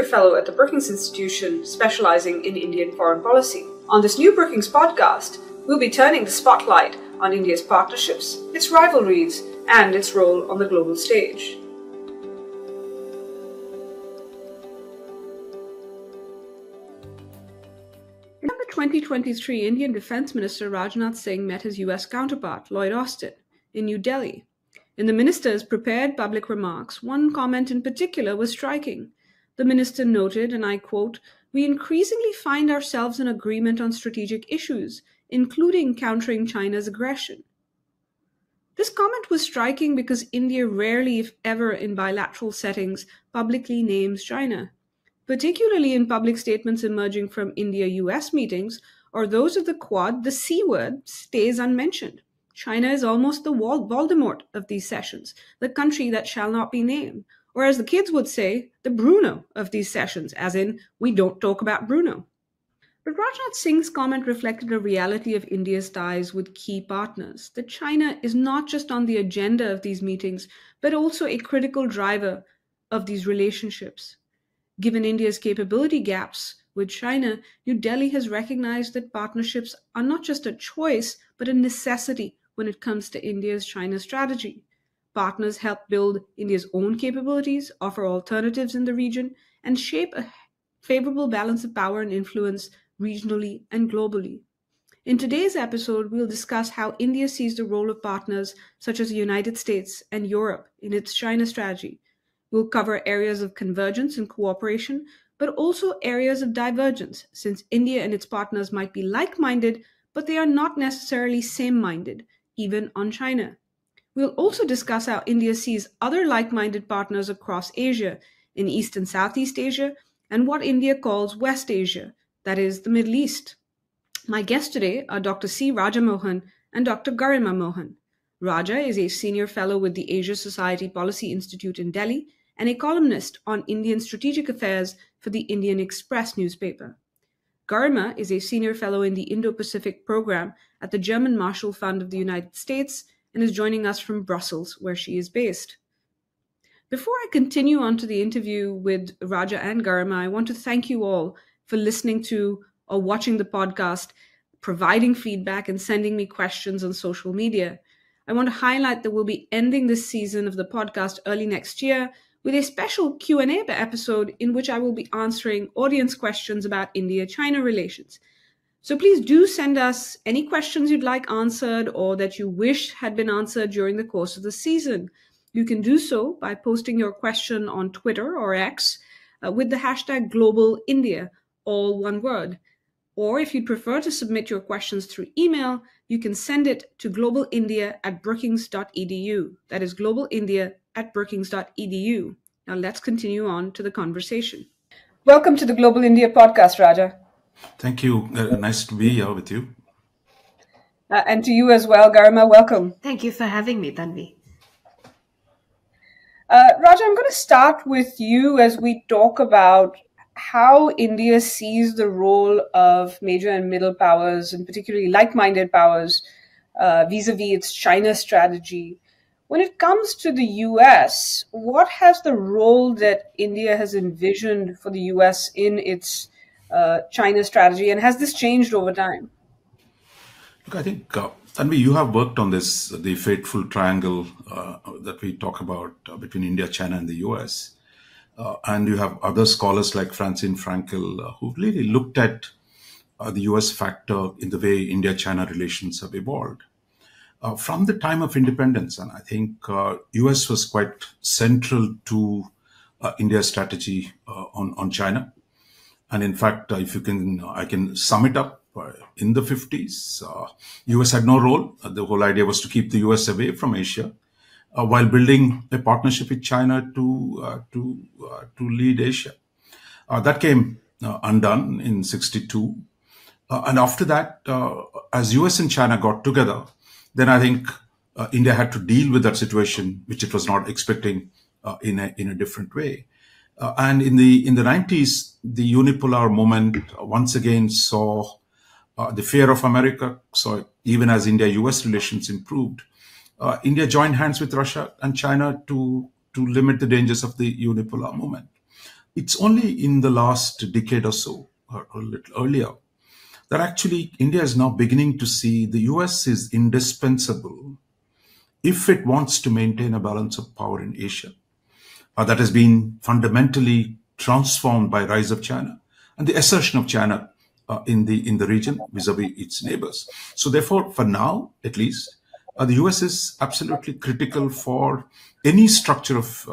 fellow at the Brookings Institution, specializing in Indian foreign policy. On this new Brookings podcast, we'll be turning the spotlight on India's partnerships, its rivalries, and its role on the global stage. In November 2023, Indian Defense Minister Rajnath Singh met his US counterpart, Lloyd Austin, in New Delhi. In the minister's prepared public remarks, one comment in particular was striking. The minister noted, and I quote, "We increasingly find ourselves in agreement on strategic issues, including countering China's aggression." This comment was striking because India rarely, if ever in bilateral settings, publicly names China. Particularly in public statements emerging from India-US meetings or those of the Quad, the C word stays unmentioned. China is almost the Voldemort of these sessions, the country that shall not be named, or as the kids would say, the Bruno of these sessions, as in, we don't talk about Bruno. But Rajnath Singh's comment reflected a reality of India's ties with key partners, that China is not just on the agenda of these meetings, but also a critical driver of these relationships. Given India's capability gaps with China, New Delhi has recognized that partnerships are not just a choice, but a necessity when it comes to India's China strategy. Partners help build India's own capabilities, offer alternatives in the region, and shape a favorable balance of power and influence regionally and globally. In today's episode, we'll discuss how India sees the role of partners such as the United States and Europe in its China strategy. We'll cover areas of convergence and cooperation, but also areas of divergence, since India and its partners might be like-minded, but they are not necessarily same-minded, even on China. We'll also discuss how India sees other like-minded partners across Asia, in East and Southeast Asia, and what India calls West Asia, that is, the Middle East. My guests today are Dr. C. Raja Mohan and Dr. Garima Mohan. Raja is a senior fellow with the Asia Society Policy Institute in Delhi and a columnist on Indian strategic affairs for the Indian Express newspaper. Garima is a senior fellow in the Indo-Pacific program at the German Marshall Fund of the United States and is joining us from Brussels, where she is based. Before I continue on to the interview with Raja and Garima, I want to thank you all for listening to or watching the podcast, providing feedback, and sending me questions on social media. I want to highlight that we'll be ending this season of the podcast early next year with a special Q&A episode in which I will be answering audience questions about India-China relations. So please do send us any questions you'd like answered or that you wish had been answered during the course of the season. You can do so by posting your question on Twitter or X with the hashtag #GlobalIndia, all one word. Or if you'd prefer to submit your questions through email, you can send it to globalindia@brookings.edu. That is globalindia@brookings.edu. Now let's continue on to the conversation. Welcome to the Global India podcast, Raja. Thank you. Nice to be here with you. And to you as well, Garima, welcome. Thank you for having me, Tanvi. Raja, I'm going to start with you as we talk about how India sees the role of major and middle powers, and particularly like-minded powers, vis-a-vis its China strategy. When it comes to the US, what has the role that India has envisioned for the US in its China strategy, and has this changed over time? Look, I think, Tanvi, you have worked on this, the fateful triangle that we talk about between India, China, and the US. And you have other scholars like Francine Frankel who've really looked at the US factor in the way India-China relations have evolved. From the time of independence, and I think US was quite central to India's strategy on China. And in fact, if you can, I can sum it up. In the 50s, US had no role. The whole idea was to keep the US away from Asia, while building a partnership with China to lead Asia. That came undone in '62. And after that, as US and China got together, then I think India had to deal with that situation, which it was not expecting in a different way. And in the 90s, the unipolar movement once again saw the fear of America. So even as India-US relations improved, India joined hands with Russia and China to limit the dangers of the unipolar movement. it's only in the last decade or so, or a little earlier, that actually India is now beginning to see the US is indispensable if it wants to maintain a balance of power in Asia. That has been fundamentally transformed by rise of China and the assertion of China in the region vis-a-vis its neighbors. So therefore, for now, at least, the US is absolutely critical for any structure of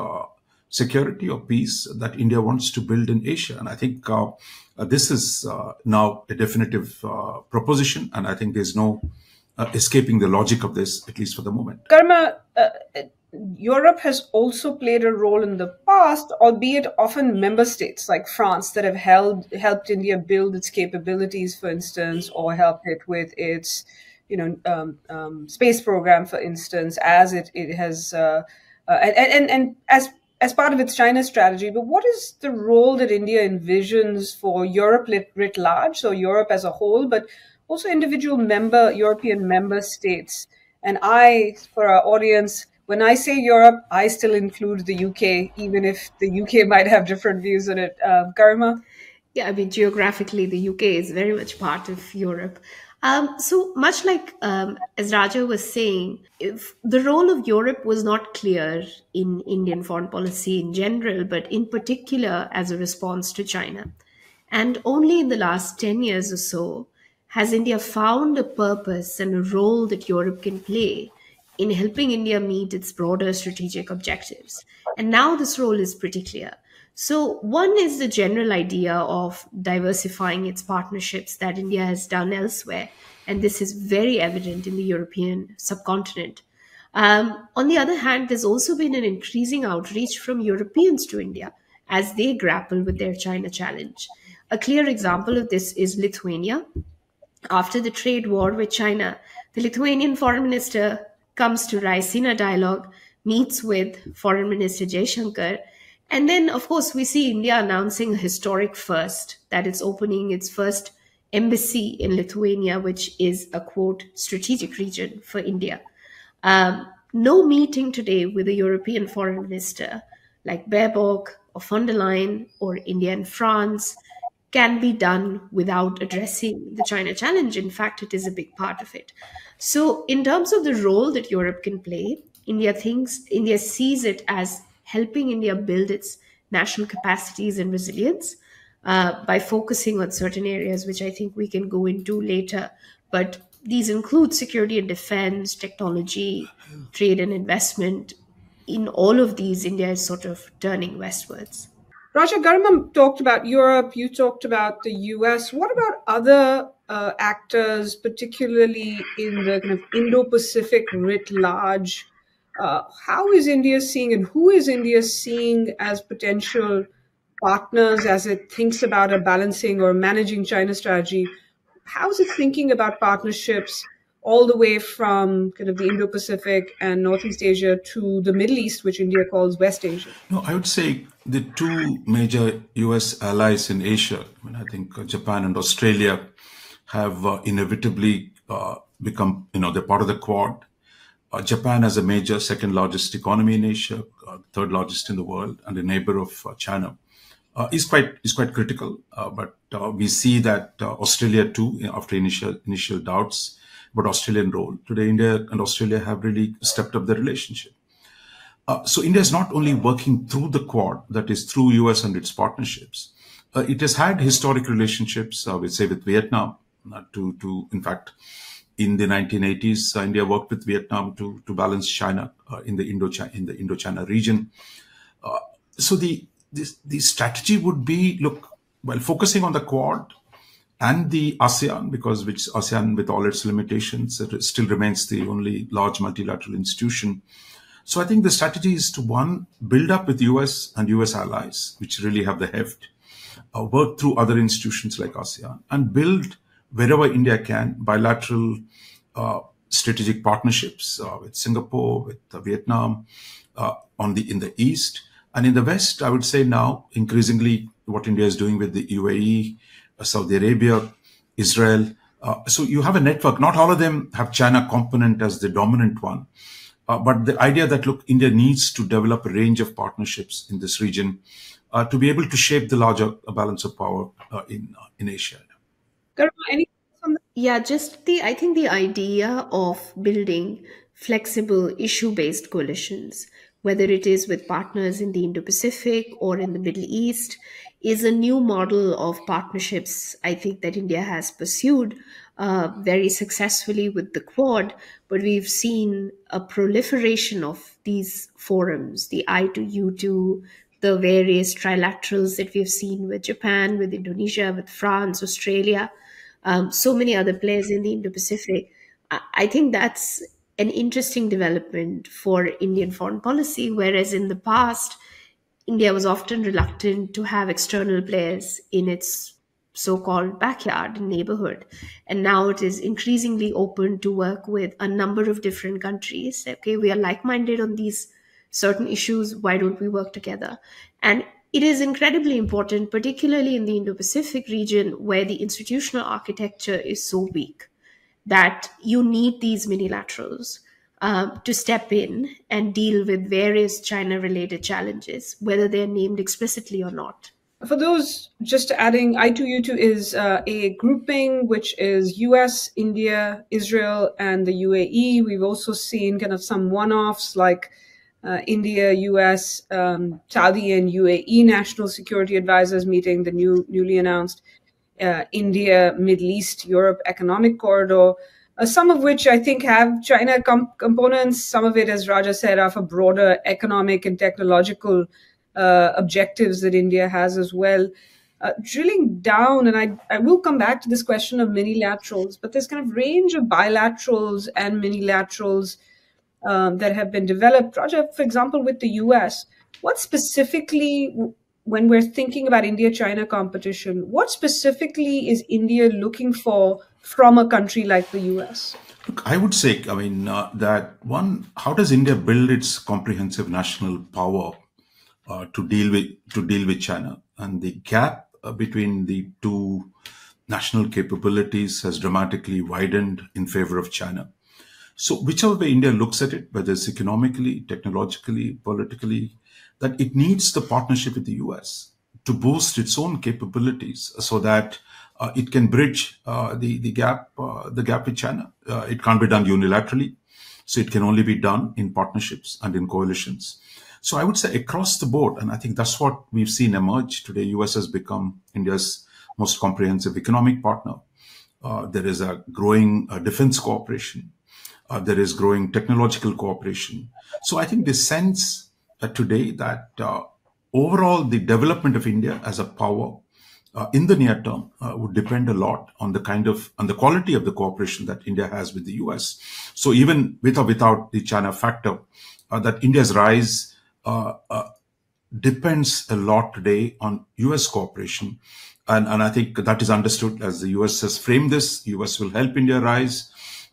security or peace that India wants to build in Asia. And I think this is now a definitive proposition, and I think there's no escaping the logic of this, at least for the moment. Karma, Europe has also played a role in the past, albeit often member states like France that have helped India build its capabilities, for instance, or helped it with its space program, for instance, as it has and as part of its China strategy. But what is the role that India envisions for Europe writ large, so Europe as a whole, but also individual European member states? And for our audience, when I say Europe, I still include the UK, even if the UK might have different views on it. Garima? Yeah, I mean, geographically, the UK is very much part of Europe. So much like, as Raja was saying, if the role of Europe was not clear in Indian foreign policy in general, but in particular as a response to China. And only in the last 10 years or so has India found a purpose and a role that Europe can play in helping India meet its broader strategic objectives. And now this role is pretty clear. So one is the general idea of diversifying its partnerships that India has done elsewhere. And this is very evident in the European subcontinent. On the other hand, there's also been an increasing outreach from Europeans to India as they grapple with their China challenge. A clear example of this is Lithuania. After the trade war with China, the Lithuanian foreign minister comes to Raisina dialogue, meets with Foreign Minister Jaishankar, and then, of course, we see India announcing a historic first, that it's opening its first embassy in Lithuania, which is a, quote, strategic region for India. No meeting today with a European foreign minister like Baerbock or von der Leyen or India and France can be done without addressing the China challenge. In fact, it is a big part of it. So in terms of the role that Europe can play, India sees it as helping India build its national capacities and resilience by focusing on certain areas, which I think we can go into later. But these include security and defense, technology, trade and investment. In all of these, India is sort of turning westwards. Raja, Garima talked about Europe, you talked about the US. What about other actors, particularly in the kind of Indo-Pacific writ large? How is India seeing, and who is India seeing as potential partners as it thinks about a balancing or managing China strategy? How is it thinking about partnerships all the way from kind of the Indo-Pacific and Northeast Asia to the Middle East, which India calls West Asia? No, I would say the two major US allies in Asia, I think Japan and Australia, have inevitably become, they're part of the Quad. Japan as a major second largest economy in Asia, third largest in the world, and a neighbor of China, is quite critical. But we see that Australia too, after initial doubts about Australian role, today India and Australia have really stepped up their relationship. So India is not only working through the Quad, that is through US and its partnerships. It has had historic relationships, with Vietnam, in fact, in the 1980s, India worked with Vietnam to balance China in the Indo-China region. So the strategy would be, while focusing on the Quad and the ASEAN, because ASEAN, with all its limitations, it still remains the only large multilateral institution. So I think the strategy is to, one, build up with US and US allies, which really have the heft, work through other institutions like ASEAN, and build, wherever India can, bilateral strategic partnerships with Singapore, with Vietnam, in the East. And in the West, I would say now, increasingly, what India is doing with the UAE, Saudi Arabia, Israel. So you have a network. Not all of them have China component as the dominant one. But the idea that, India needs to develop a range of partnerships in this region to be able to shape the larger balance of power in Asia. Garima, any thoughts on that? Yeah, I think the idea of building flexible issue-based coalitions, whether it is with partners in the Indo-Pacific or in the Middle East, is a new model of partnerships I think that India has pursued very successfully with the Quad, but we've seen a proliferation of these forums, the I2U2, the various trilaterals that we've seen with Japan, with Indonesia, with France, Australia, so many other players in the Indo-Pacific. I think that's an interesting development for Indian foreign policy, whereas in the past, India was often reluctant to have external players in its so-called backyard neighborhood. And now it is increasingly open to work with a number of different countries. Okay, we are like-minded on these certain issues. Why don't we work together? And it is incredibly important, particularly in the Indo-Pacific region, where the institutional architecture is so weak, that you need these minilaterals to step in and deal with various China-related challenges, whether they're named explicitly or not. For those just adding, I2U2 is a grouping which is US, India, Israel, and the UAE. We've also seen kind of some one-offs like India, US, Saudi, and UAE national security advisors meeting, the newly announced India, Middle East, Europe economic corridor. Some of which I think have China components. Some of it, as Raja said, are for broader economic and technological objectives that India has as well. Drilling down, and I will come back to this question of minilaterals, but there's kind of range of bilaterals and minilaterals that have been developed. Raja, for example, with the US, what specifically, when we're thinking about India-China competition, what specifically is India looking for from a country like the US? Look, I would say, that one, how does India build its comprehensive national power to deal with China? And the gap between the two national capabilities has dramatically widened in favor of China. So whichever way India looks at it, whether it's economically, technologically, politically, that it needs the partnership with the US to boost its own capabilities so that it can bridge the gap with China. It can't be done unilaterally, so it can only be done in partnerships and in coalitions. So I would say across the board, and I think that's what we've seen emerge today, US has become India's most comprehensive economic partner. There is a growing defense cooperation. There is growing technological cooperation. So I think the sense today that overall the development of India as a power in the near term would depend a lot on the quality of the cooperation that India has with the US. So even with or without the China factor, that India's rise depends a lot today on US cooperation. And I think that is understood as the US has framed this. US will help India rise.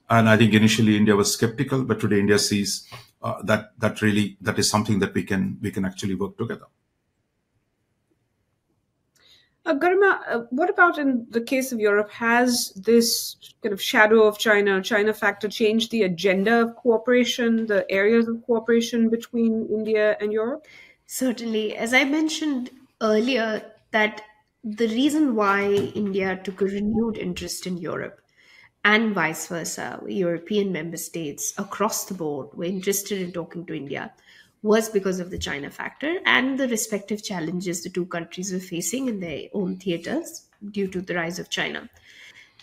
And I think initially India was skeptical, but today India sees that is something that we can actually work together. Garima, what about in the case of Europe? Has this kind of shadow of China factor changed the agenda of cooperation, the areas of cooperation between India and Europe? Certainly. As I mentioned earlier, that the reason why India took a renewed interest in Europe and vice versa, European member states across the board were interested in talking to India was because of the China factor and the respective challenges the two countries were facing in their own theaters due to the rise of China.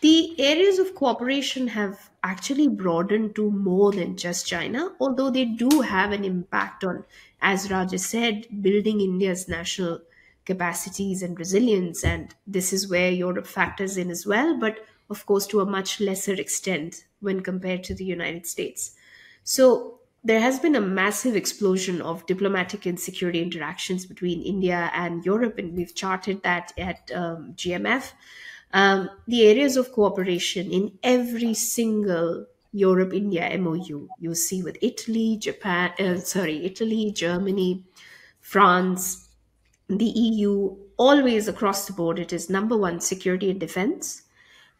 The areas of cooperation have actually broadened to more than just China, although they do have an impact on, as Raja said, building India's national capacities and resilience. And this is where Europe factors in as well, but of course to a much lesser extent when compared to the United States. So there has been a massive explosion of diplomatic and security interactions between India and Europe, and we've charted that at GMF. The areas of cooperation in every single Europe-India MOU you see with Italy, Germany, France, the EU, always across the board, it is number one, security and defense,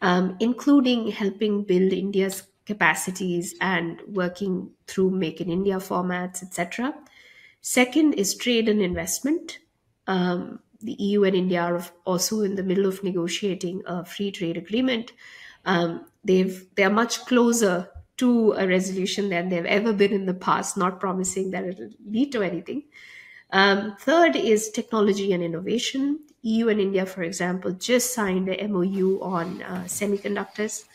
including helping build India's capacities and working through Make in India formats, etc. Second is trade and investment. the EU and India are also in the middle of negotiating a free trade agreement. They are much closer to a resolution than they've ever been in the past, not promising that it will lead to anything. Third is technology and innovation. EU and India, for example, just signed a MOU on semiconductors,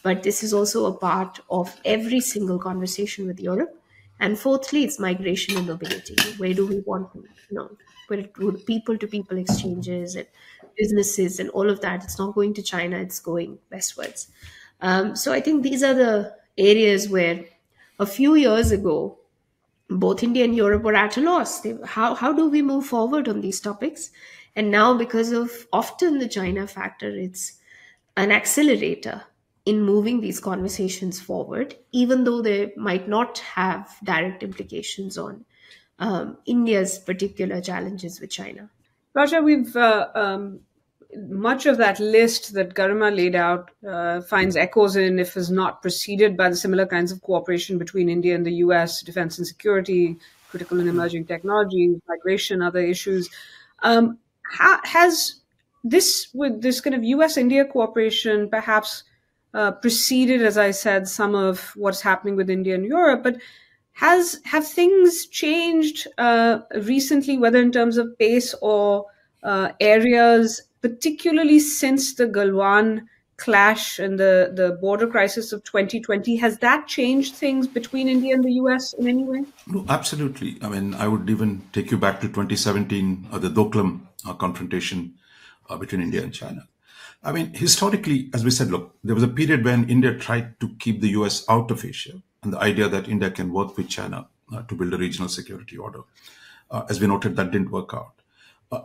but this is also a part of every single conversation with Europe. And fourthly, it's migration and mobility. Where do we want to, where people-to-people exchanges and businesses and all of that? It's not going to China, it's going westwards. So I think these are the areas where a few years ago, both India and Europe were at a loss. How do we move forward on these topics? And now, because of often the China factor, it's an accelerator in moving these conversations forward, even though they might not have direct implications on India's particular challenges with China. Raja, we've much of that list that Garima laid out finds echoes in, if is not preceded by the similar kinds of cooperation between India and the US, defense and security, critical and emerging technologies, migration, other issues. Has this, with this kind of US-India cooperation, perhaps preceded, as I said, some of what's happening with India and Europe, but have things changed recently, whether in terms of pace or areas, particularly since the Galwan clash and the border crisis of 2020? Has that changed things between India and the US in any way? No, absolutely. I mean, I would even take you back to 2017, the Doklam confrontation between India and China. I mean, historically, as we said, look, there was a period when India tried to keep the US out of Asia, and the idea that India can work with China to build a regional security order. As we noted, that didn't work out.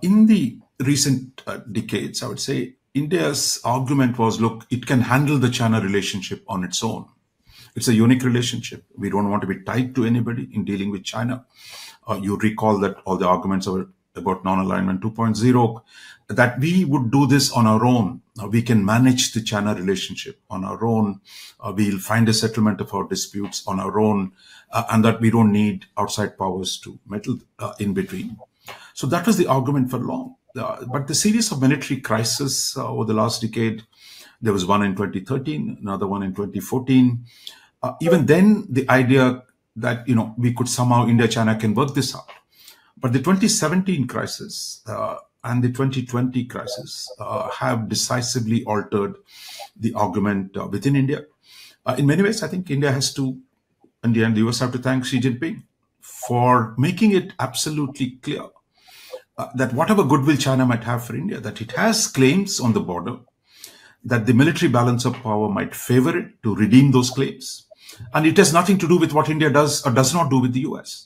In the recent decades, I would say India's argument was, look, it can handle the China relationship on its own. It's a unique relationship. We don't want to be tied to anybody in dealing with China. You recall that all the arguments about non-alignment 2.0, that we would do this on our own. We can manage the China relationship on our own. We'll find a settlement of our disputes on our own, and that we don't need outside powers to meddle in between. So that was the argument for long. But the series of military crises over the last decade, there was one in 2013, another one in 2014. Even then, the idea that, we could somehow, India-China can work this out. But the 2017 crisis and the 2020 crisis have decisively altered the argument within India. In many ways, I think India and the US have to thank Xi Jinping for making it absolutely clear that whatever goodwill China might have for India, that it has claims on the border, that the military balance of power might favor it to redeem those claims. And it has nothing to do with what India does or does not do with the US.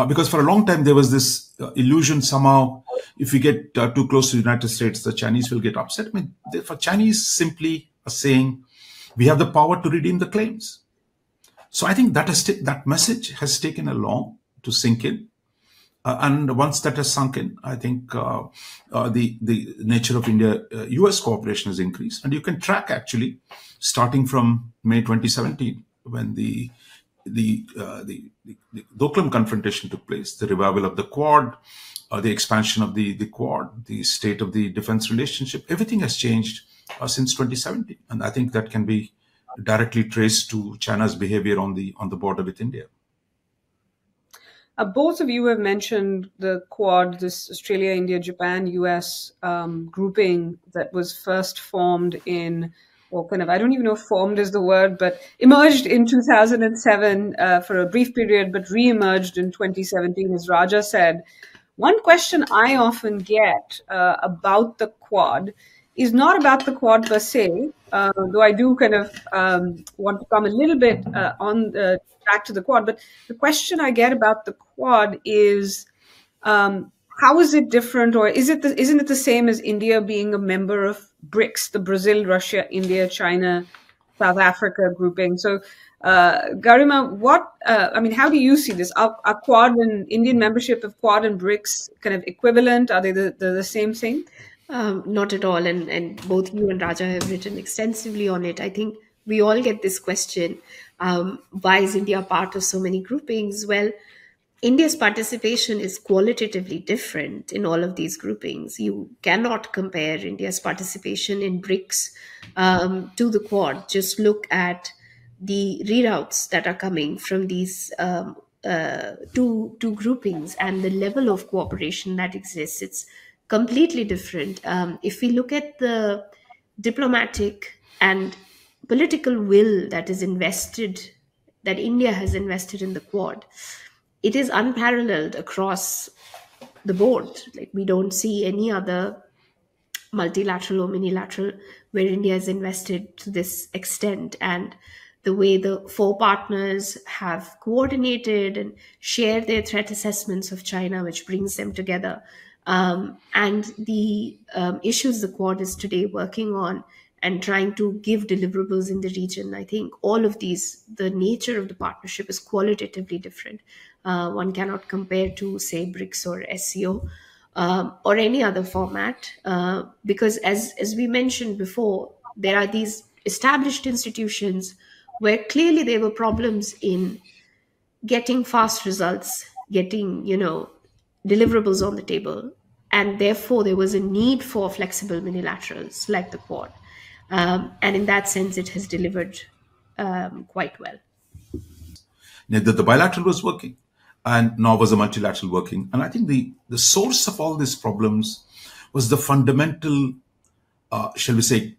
Because for a long time, there was this illusion somehow, if we get too close to the United States, the Chinese will get upset. I mean, for Chinese simply are saying, we have the power to redeem the claims. So I think that message has taken a long to sink in. And once that has sunk in, I think the nature of India-US cooperation has increased. And you can track, actually, starting from May 2017, when the Doklam confrontation took place, the revival of the Quad, the expansion of the Quad, the state of the defense relationship, everything has changed since 2017. And I think that can be directly traced to China's behavior on the border with India. Both of you have mentioned the Quad, this Australia, India, Japan, US grouping that was first formed in, or kind of, I don't even know if formed is the word, but emerged in 2007 for a brief period, but re-emerged in 2017, as Raja said. One question I often get about the Quad is not about the Quad per se, though I do kind of want to come a little bit back to the Quad. But the question I get about the Quad is, how is it different, or isn't it the same as India being a member of BRICS, the Brazil, Russia, India, China, South Africa grouping? So, Garima, how do you see this? Are Quad and Indian membership of Quad and BRICS kind of equivalent? Are they the same thing? Not at all. And both you and Raja have written extensively on it. I think we all get this question, why is India part of so many groupings? Well, India's participation is qualitatively different in all of these groupings. You cannot compare India's participation in BRICS to the Quad. Just look at the readouts that are coming from these two groupings and the level of cooperation that exists. It's completely different. If we look at the diplomatic and political will that is invested, that India has invested in the Quad, it is unparalleled across the board. Like, we don't see any other multilateral or minilateral where India is invested to this extent. And the way the four partners have coordinated and shared their threat assessments of China, which brings them together, and the issues the Quad is today working on and trying to give deliverables in the region. I think all of these, the nature of the partnership is qualitatively different. One cannot compare to, say, BRICS or SCO or any other format, because as we mentioned before, there are these established institutions where clearly there were problems in getting fast results, getting, deliverables on the table. And therefore, there was a need for flexible minilaterals like the Quad. And in that sense, it has delivered quite well. The bilateral was working, and now was a multilateral working. And I think the source of all these problems was the fundamental, shall we say,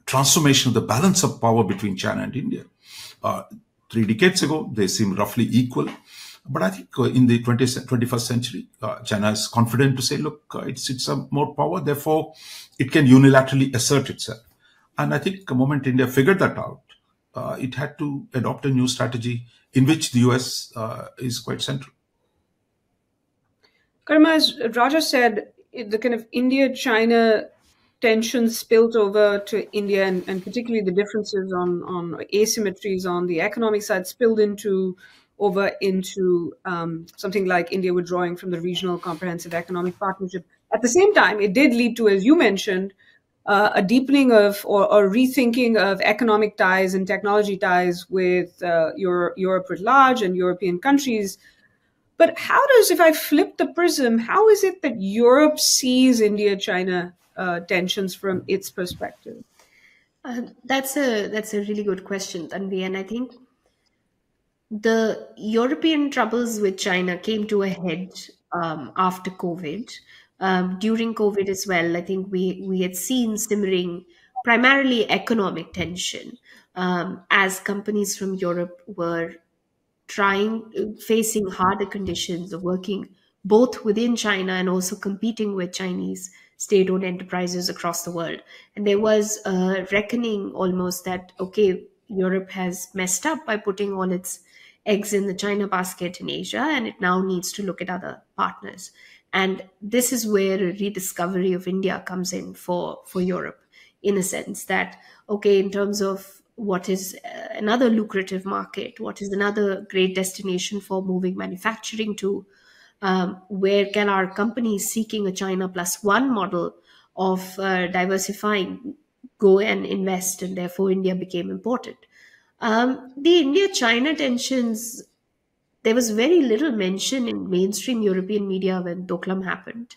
transformation of the balance of power between China and India. 3 decades ago, they seemed roughly equal. But I think in the 21st century, China is confident to say, look, it's a more power, therefore it can unilaterally assert itself. And I think the moment India figured that out, it had to adopt a new strategy in which the US is quite central. Karima, as Raja said, the kind of India-China tensions spilled over to India, and particularly the differences on asymmetries on the economic side spilled over into something like India withdrawing from the regional comprehensive economic partnership. At the same time, it did lead to, as you mentioned, a deepening of or rethinking of economic ties and technology ties with Europe at large and European countries. But how does, if I flip the prism, how is it that Europe sees India-China tensions from its perspective? That's a really good question, Tanvi. And I think the European troubles with China came to a head after COVID. During COVID as well, I think we had seen simmering primarily economic tension as companies from Europe were facing harder conditions of working both within China and also competing with Chinese state-owned enterprises across the world. And there was a reckoning almost that, okay, Europe has messed up by putting all its eggs in the China basket in Asia, and it now needs to look at other partners. And this is where a rediscovery of India comes in for Europe, in a sense that, okay, in terms of what is another lucrative market, what is another great destination for moving manufacturing to, where can our companies seeking a China plus one model of diversifying go and invest, and therefore India became important. The India-China tensions, there was very little mention in mainstream European media when Doklam happened.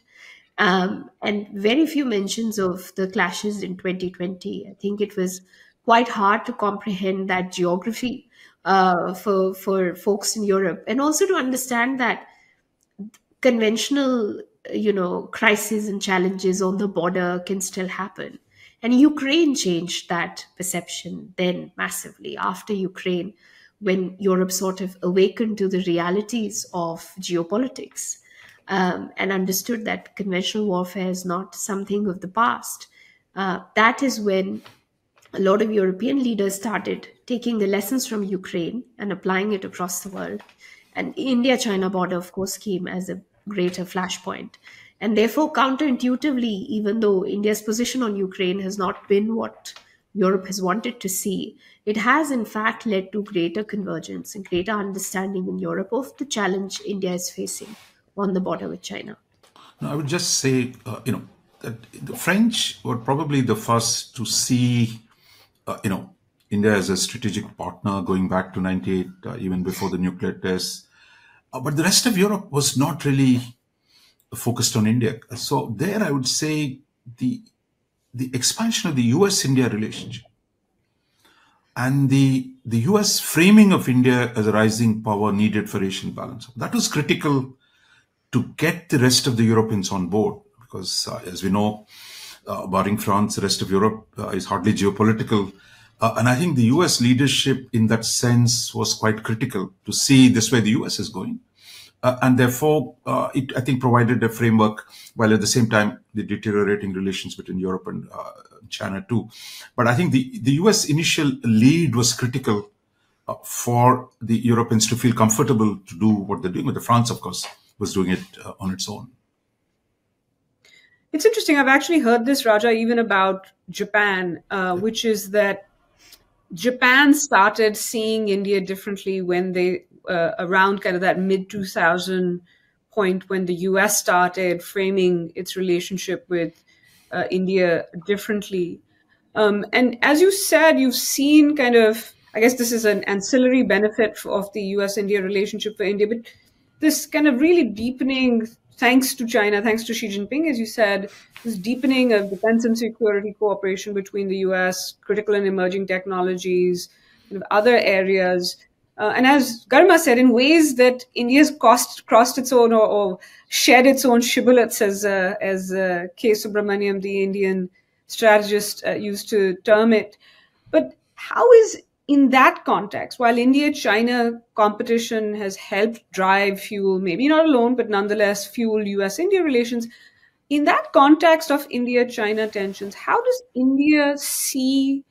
And very few mentions of the clashes in 2020. I think it was quite hard to comprehend that geography for folks in Europe, and also to understand that conventional, crises and challenges on the border can still happen. And Ukraine changed that perception then massively after Ukraine, when Europe sort of awakened to the realities of geopolitics and understood that conventional warfare is not something of the past. That is when a lot of European leaders started taking the lessons from Ukraine and applying it across the world. And India-China border, of course, came as a greater flashpoint. And therefore, counterintuitively, even though India's position on Ukraine has not been what Europe has wanted to see, it has in fact led to greater convergence and greater understanding in Europe of the challenge India is facing on the border with China. No, I would just say, that the French were probably the first to see, India as a strategic partner going back to 98, even before the nuclear tests. But the rest of Europe was not really focused on India. So there I would say the expansion of the US-India relationship and the US framing of India as a rising power needed for Asian balance, that was critical to get the rest of the Europeans on board. Because as we know, barring France, the rest of Europe is hardly geopolitical. And I think the US leadership in that sense was quite critical to see this way the US is going. And therefore, it, I think, provided a framework, while at the same time, the deteriorating relations between Europe and China too. But I think the US initial lead was critical for the Europeans to feel comfortable to do what they're doing. But France, of course, was doing it on its own. It's interesting. I've actually heard this, Raja, even about Japan, which is that Japan started seeing India differently when they, around kind of that mid-2000 point when the US started framing its relationship with India differently. And as you said, you've seen kind of, I guess this is an ancillary benefit of the US-India relationship for India, but this kind of really deepening, thanks to China, thanks to Xi Jinping, as you said, this deepening of defense and security cooperation between the US, critical and emerging technologies, kind of other areas. And as Garma said, in ways that India's crossed its own or shared its own shibboleths, as K. Subramaniam, the Indian strategist, used to term it. But how is, in that context, while India-China competition has helped drive, fuel, maybe not alone, but nonetheless fuel US-India relations, in that context of India-China tensions, how does India see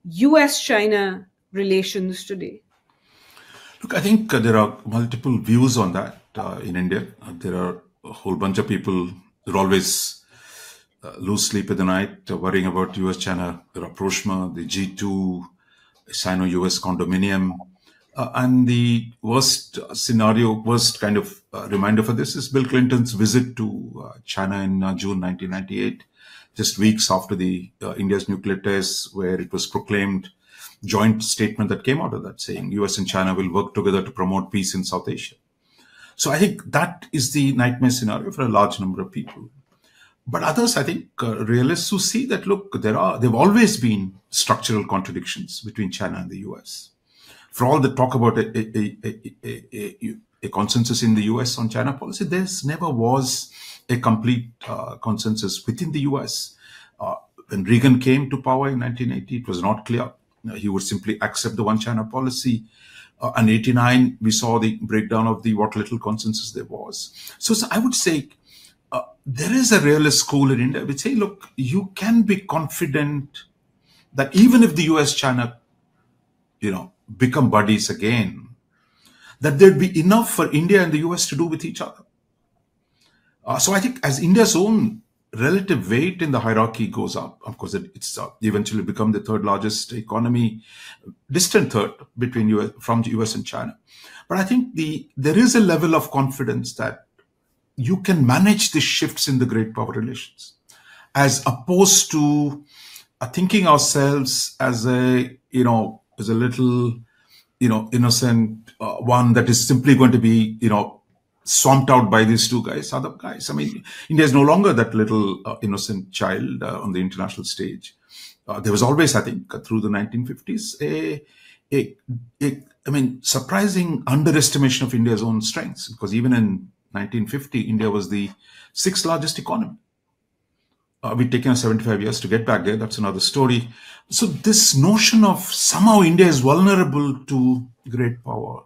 US-China relations today? Look, I think there are multiple views on that in India. There are a whole bunch of people who always lose sleep at the night worrying about US-China rapprochement, the G2, Sino-US condominium. And the worst scenario, worst kind of reminder for this is Bill Clinton's visit to China in June 1998, just weeks after the India's nuclear tests, where it was proclaimed joint statement that came out of that saying US and China will work together to promote peace in South Asia. So I think that is the nightmare scenario for a large number of people. But others, I think, realists who see that, look, there have always been structural contradictions between China and the US. For all the talk about a consensus in the US on China policy, there never was a complete consensus within the US. When Reagan came to power in 1980, it was not clear. He would simply accept the one China policy. In 89, we saw the breakdown of the what little consensus there was. So I would say there is a realist school in India which say, look, you can be confident that even if the US-China, become buddies again, that there'd be enough for India and the US to do with each other. So I think as India's own relative weight in the hierarchy goes up, of course, it's eventually become the third largest economy, distant third from the US and China. But I think there is a level of confidence that you can manage the shifts in the great power relations, as opposed to thinking ourselves as a little, innocent one that is simply going to be, swamped out by these two guys, other guys. I mean, India is no longer that little innocent child on the international stage. There was always, I think, through the 1950s, surprising underestimation of India's own strengths, because even in 1950, India was the sixth largest economy. We've taken us 75 years to get back there. That's another story. So this notion of somehow India is vulnerable to great power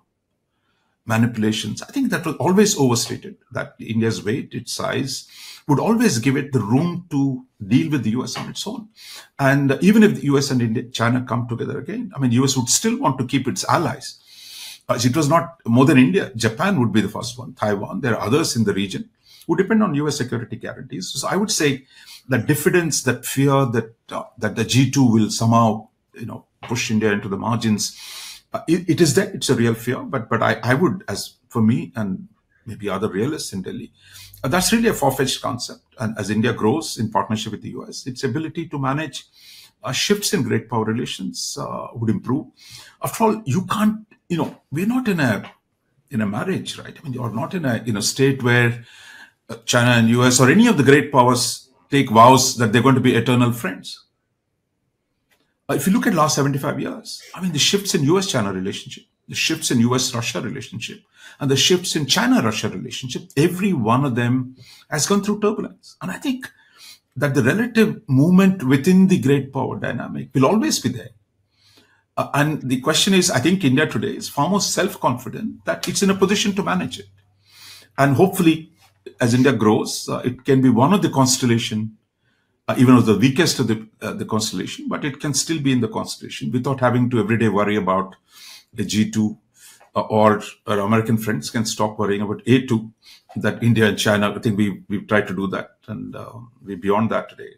manipulations, I think that was always overstated, that India's weight, its size, would always give it the room to deal with the US on its own. And even if the US and China come together again, US would still want to keep its allies. It was not more than India. Japan would be the first one, Taiwan. There are others in the region who depend on US security guarantees. So I would say that diffidence, that fear that the G2 will somehow, push India into the margins, it is there. It's a real fear. But I would, as for me and maybe other realists in Delhi, that's really a far-fetched concept. And as India grows in partnership with the US, its ability to manage shifts in great power relations would improve. After all, you can't, we're not in a in a marriage, right? I mean, you're not in a state where China and US or any of the great powers take vows that they're going to be eternal friends. If you look at last 75 years, I mean, the shifts in US-China relationship, the shifts in US-Russia relationship, and the shifts in China-Russia relationship, every one of them has gone through turbulence. And I think that the relative movement within the great power dynamic will always be there. And the question is, I think India today is far more self-confident that it's in a position to manage it. And hopefully, as India grows, it can be one of the constellation, even though the weakest of the constellation, but it can still be in the constellation without having to every day worry about a G2 or our American friends can stop worrying about A2, that India and China, I think we've tried to do that, and we're beyond that today.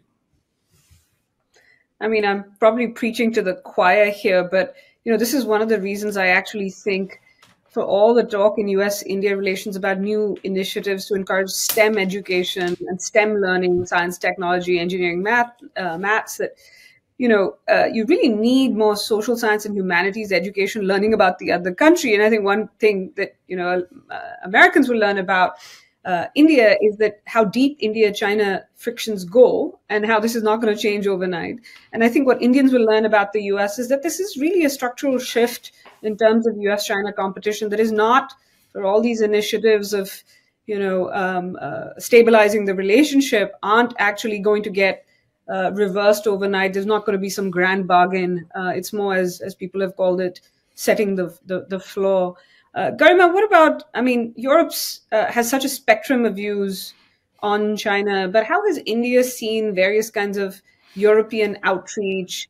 I mean, I'm probably preaching to the choir here, but this is one of the reasons I actually think, for all the talk in US-India relations about new initiatives to encourage STEM education and STEM learning, science, technology, engineering, maths, that you really need more social science and humanities education learning about the other country. And I think one thing that Americans will learn about India is that how deep India-China frictions go and how this is not going to change overnight. And I think what Indians will learn about the US is that this is really a structural shift in terms of US-China competition that is not, for all these initiatives of, stabilizing the relationship, aren't actually going to get reversed overnight. There's not going to be some grand bargain. It's more, as people have called it, setting the floor. Garima, what about, Europe has such a spectrum of views on China, but how has India seen various kinds of European outreach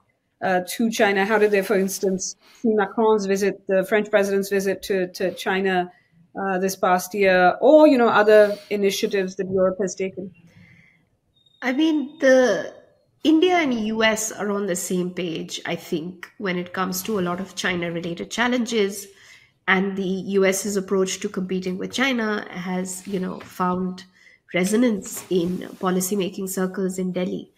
to China? How did they, for instance, see Macron's visit, the French president's visit to China this past year, or, other initiatives that Europe has taken? I mean, the India and US are on the same page, I think, when it comes to a lot of China-related challenges. And the US's approach to competing with China has, found resonance in policymaking circles in Delhi.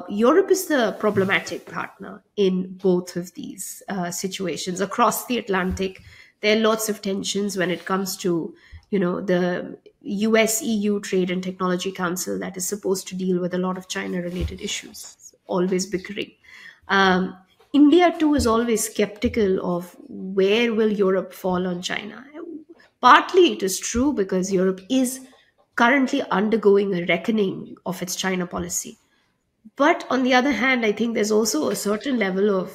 Europe is the problematic partner in both of these situations. Across the Atlantic, there are lots of tensions when it comes to, the US-EU Trade and Technology Council that is supposed to deal with a lot of China-related issues, always bickering. India, too, is always skeptical of where will Europe fall on China. Partly it is true because Europe is currently undergoing a reckoning of its China policy. But on the other hand, I think there's also a certain level of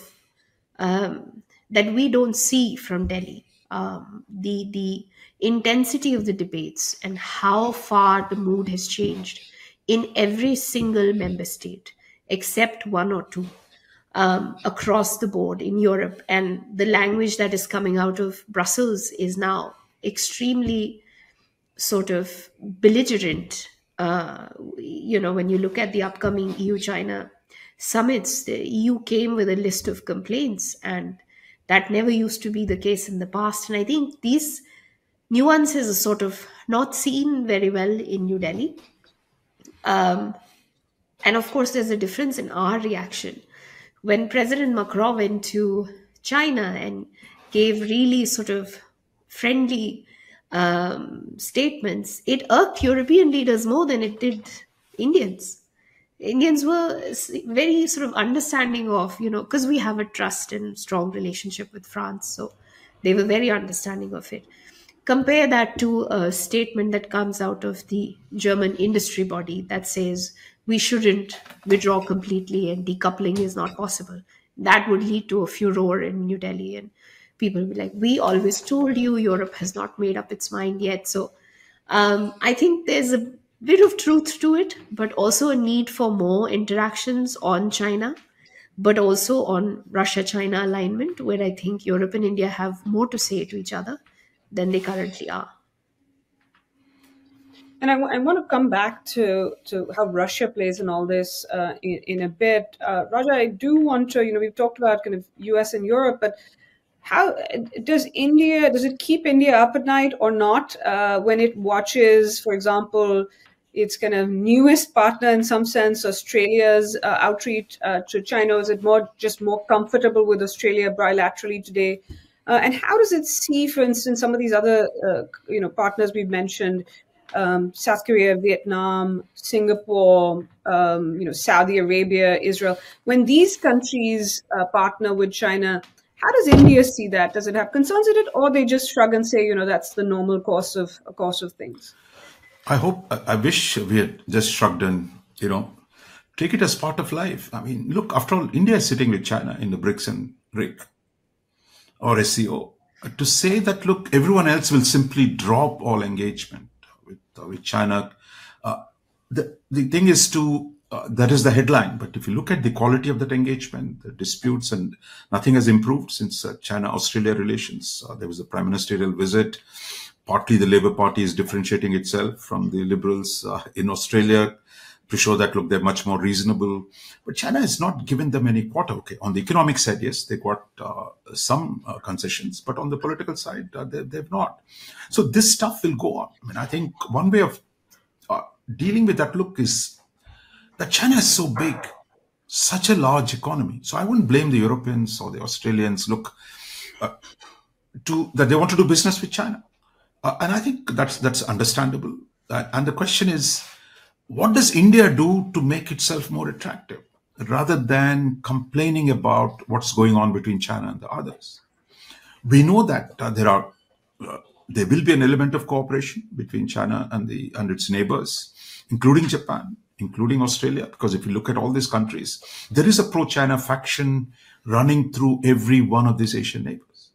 that we don't see from Delhi. The intensity of the debates and how far the mood has changed in every single member state, except one or two. Across the board in Europe, and the language that is coming out of Brussels is now extremely sort of belligerent. When you look at the upcoming EU-China summits, the EU came with a list of complaints, and that never used to be the case in the past. And I think these nuances are sort of not seen very well in New Delhi. And of course, there's a difference in our reaction. When President Macron went to China and gave really sort of friendly statements, it irked European leaders more than it did Indians. Indians were very sort of understanding of, because we have a trust and strong relationship with France. So they were very understanding of it. Compare that to a statement that comes out of the German industry body that says we shouldn't withdraw completely and decoupling is not possible. That would lead to a furor in New Delhi, and people will be like, we always told you Europe has not made up its mind yet. So I think there's a bit of truth to it, but also a need for more interactions on China, but also on Russia-China alignment, where I think Europe and India have more to say to each other than they currently are. And I want to come back to how Russia plays in all this in a bit. Raja, I do want to, we've talked about kind of US and Europe, but how does it keep India up at night or not when it watches, for example, its kind of newest partner in some sense, Australia's outreach to China? Is it more comfortable with Australia bilaterally today And how does it see, for instance, some of these other partners we've mentioned, South Korea, Vietnam, Singapore, Saudi Arabia, Israel? When these countries partner with China, how does India see that? Does it have concerns with it, or they just shrug and say, that's the normal course of things? I wish we had just shrugged and, take it as part of life. I mean, look, after all, India is sitting with China in the BRICS and RIC or SCO. To say that, look, everyone else will simply drop all engagement with China. The thing is that is the headline. But if you look at the quality of that engagement, the disputes, and nothing has improved since China-Australia relations. There was a prime ministerial visit. Partly the Labour Party is differentiating itself from the Liberals in Australia to show that, look, they're much more reasonable. But China has not given them any quarter. Okay, on the economic side, yes, they got some concessions, but on the political side, they've not. So this stuff will go on. I mean, I think one way of dealing with that, look, is that China is so big, such a large economy. So I wouldn't blame the Europeans or the Australians, that they want to do business with China. And I think that's understandable. And the question is, what does India do to make itself more attractive, rather than complaining about what's going on between China and the others? We know that there will be an element of cooperation between China and its neighbors, including Japan, including Australia, because if you look at all these countries, there is a pro-China faction running through every one of these Asian neighbors.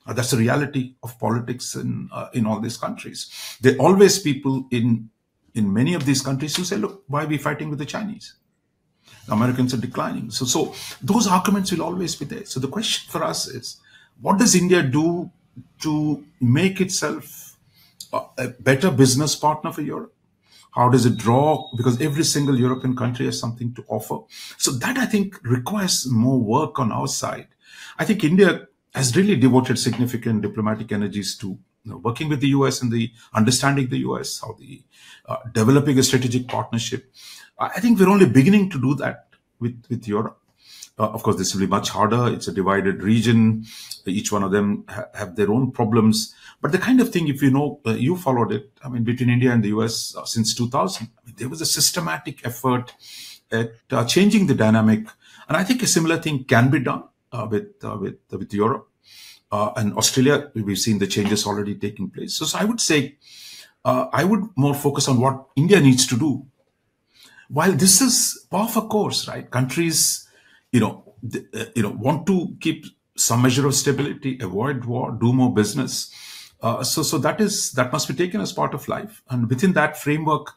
That's the reality of politics in all these countries. There are always people in many of these countries who say, look, why are we fighting with the Chinese? The Americans are declining. So those arguments will always be there. So the question for us is, what does India do to make itself a better business partner for Europe? How does it draw? Because every single European country has something to offer. So that, I think, requires more work on our side. I think India has really devoted significant diplomatic energies to working with the US and understanding the US, how developing a strategic partnership. I think we're only beginning to do that with Europe. Of course, this will be much harder. It's a divided region. Each one of them have their own problems. But the kind of thing, if you followed it, I mean, between India and the US since 2000, there was a systematic effort at changing the dynamic. And I think a similar thing can be done with Europe and Australia. We've seen the changes already taking place. So I would say I would more focus on what India needs to do. While this is par for course, right? Countries, want to keep some measure of stability, avoid war, do more business. So that must be taken as part of life. And within that framework,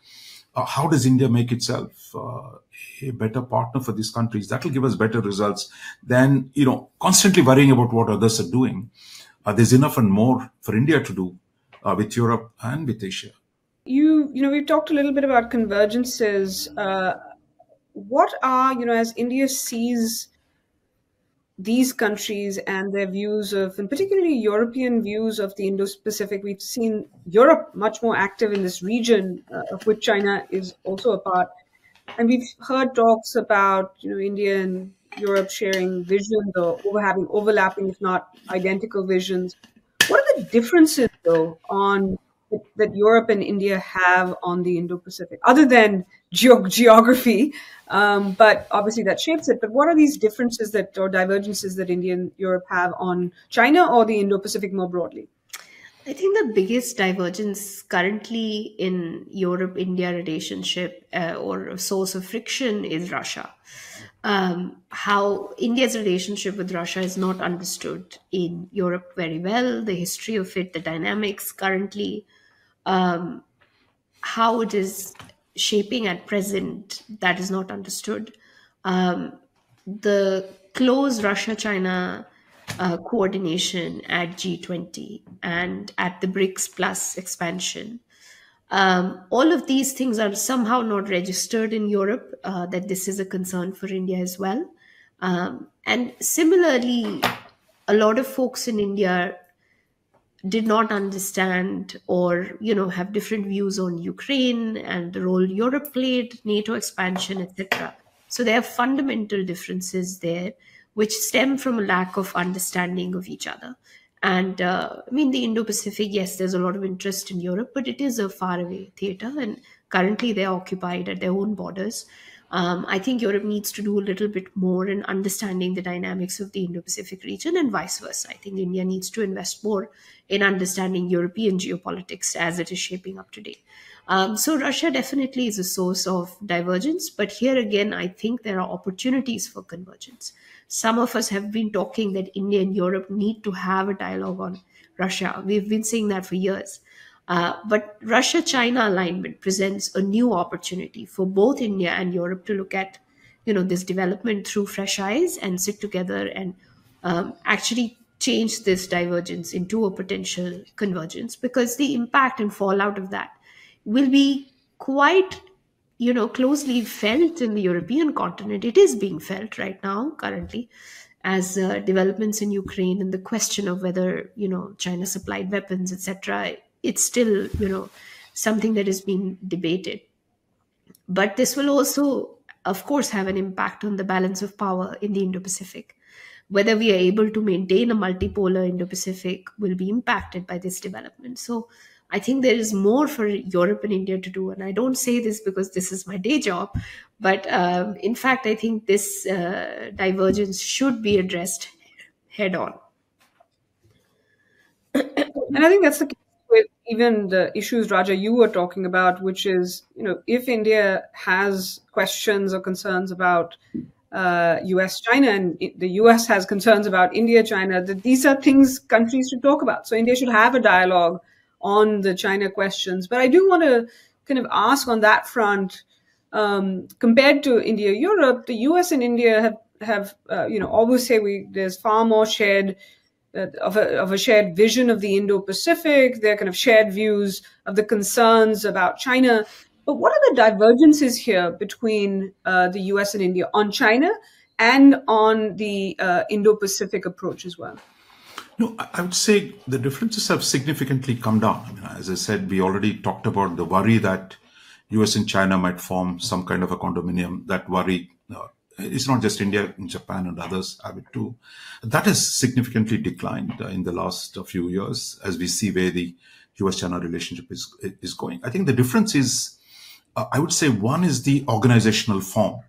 how does India make itself a better partner for these countries? That will give us better results than, constantly worrying about what others are doing. There's enough and more for India to do with Europe and with Asia. We've talked a little bit about convergences. What are, as India sees these countries and their views of, and particularly European views of the Indo-Pacific, we've seen Europe much more active in this region, of which China is also a part. And we've heard talks about, India and Europe sharing visions or having overlapping, if not identical visions. What are the differences, though, that Europe and India have on the Indo-Pacific, other than geography? But obviously that shapes it. But what are these differences or divergences that India and Europe have on China or the Indo-Pacific more broadly? I think the biggest divergence currently in Europe-India relationship or a source of friction is Russia. How India's relationship with Russia is not understood in Europe very well, the history of it, the dynamics currently, how it is shaping at present, that is not understood. The close Russia-China coordination at G20 and at the BRICS Plus expansion. All of these things are somehow not registered in Europe, that this is a concern for India as well. And similarly, a lot of folks in India did not understand or, have different views on Ukraine and the role Europe played, NATO expansion, etc. So there are fundamental differences there, which stem from a lack of understanding of each other. And I mean, the Indo-Pacific, yes, there's a lot of interest in Europe, but it is a faraway theater, and currently they're occupied at their own borders. I think Europe needs to do a little bit more in understanding the dynamics of the Indo-Pacific region, and vice versa. I think India needs to invest more in understanding European geopolitics as it is shaping up today. So Russia definitely is a source of divergence, but here again, I think there are opportunities for convergence. Some of us have been talking that India and Europe need to have a dialogue on Russia. We've been saying that for years. But Russia-China alignment presents a new opportunity for both India and Europe to look at, this development through fresh eyes and sit together and actually change this divergence into a potential convergence, because the impact and fallout of that will be quite closely felt in the European continent. It is being felt right now currently as developments in Ukraine and the question of whether China supplied weapons, etc. It's still something that is being debated. But this will also, of course, have an impact on the balance of power in the Indo-Pacific. Whether we are able to maintain a multipolar Indo-Pacific will be impacted by this development. So I think there is more for Europe and India to do. And I don't say this because this is my day job, but in fact, I think this divergence should be addressed head on. And I think that's the case with even the issues, Raja, you were talking about, which is, if India has questions or concerns about US-China, and the US has concerns about India-China, that these are things countries should talk about. So India should have a dialogue on the China questions. But I do want to kind of ask on that front, compared to India-Europe, the US and India have always say there's far more shared of a shared vision of the Indo-Pacific. There are kind of shared views of the concerns about China. But what are the divergences here between the US and India on China and on the Indo-Pacific approach as well? No, I would say the differences have significantly come down. I mean, as I said, we already talked about the worry that US and China might form some kind of a condominium. That worry is not just India, Japan and others have it too. That has significantly declined in the last few years as we see where the US-China relationship is going. I think the difference is, I would say one is the organizational form.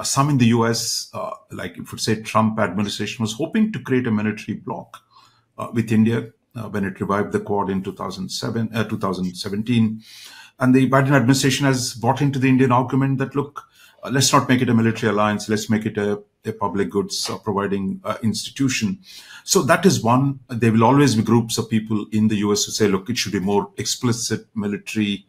Some in the US, like if we say Trump administration, was hoping to create a military bloc with India when it revived the Quad in 2017. And the Biden administration has bought into the Indian argument that, look, let's not make it a military alliance. Let's make it a public goods providing institution. So that is one. There will always be groups of people in the US who say, look, it should be more explicit military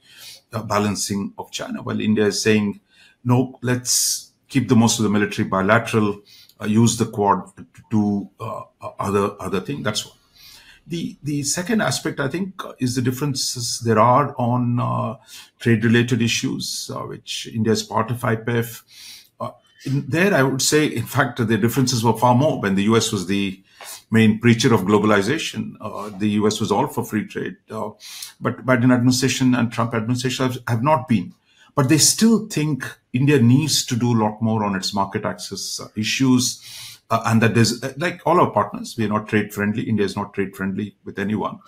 balancing of China. While India is saying, no, let's keep the most of the military bilateral, use the Quad to do other thing. That's one. The second aspect, I think, is the differences there are on trade-related issues, which India is part of IPEF. There, I would say, in fact, the differences were far more. When the US was the main preacher of globalization, the US was all for free trade. But Biden administration and Trump administration have not been. But they still think India needs to do a lot more on its market access issues. And that there's, like all our partners, we are not trade friendly. India is not trade friendly with anyone.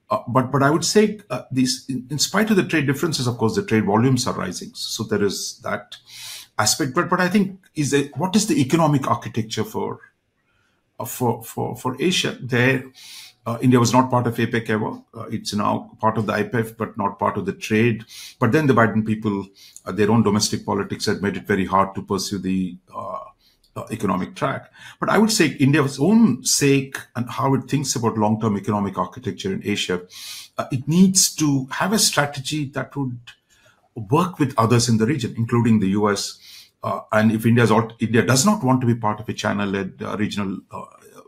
But I would say these, in spite of the trade differences, of course, the trade volumes are rising. So there is that aspect. But I think what is the economic architecture for Asia? There, India was not part of APEC ever. It's now part of the IPEF, but not part of the trade. But then the Biden people, their own domestic politics had made it very hard to pursue the economic track. But I would say India's own sake and how it thinks about long-term economic architecture in Asia, it needs to have a strategy that would work with others in the region, including the US. And if India does not want to be part of a China-led regional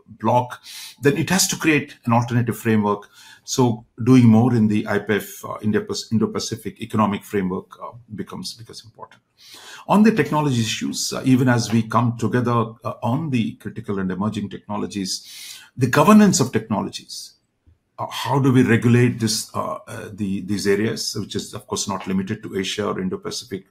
bloc, then it has to create an alternative framework. So doing more in the IPEF, Indo-Pacific economic framework becomes important. On the technology issues, even as we come together on the critical and emerging technologies, the governance of technologies, how do we regulate these areas, which is, of course, not limited to Asia or Indo-Pacific,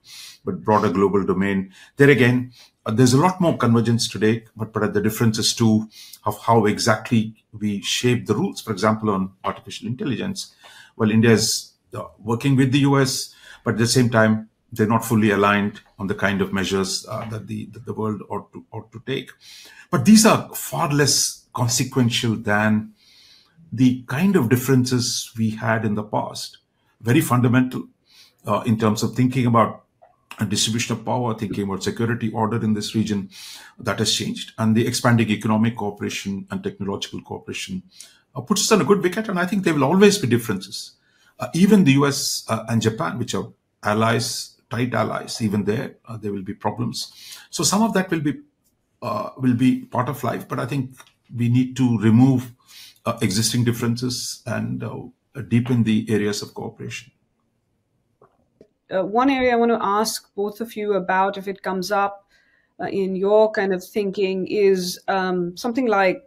but broader global domain. There again, There's a lot more convergence today, but the difference is too of how exactly we shape the rules. For example, on artificial intelligence, well, India is working with the US, but at the same time, they're not fully aligned on the kind of measures that the world ought to take. But these are far less consequential than the kind of differences we had in the past. Very fundamental in terms of thinking about a distribution of power, thinking about security order in this region, that has changed. And the expanding economic cooperation and technological cooperation puts us on a good wicket. And I think there will always be differences. Even the US and Japan, which are allies, tight allies, even there will be problems. So some of that will be part of life. But I think we need to remove existing differences and deepen the areas of cooperation. One area I want to ask both of you about, if it comes up in your kind of thinking, is something like,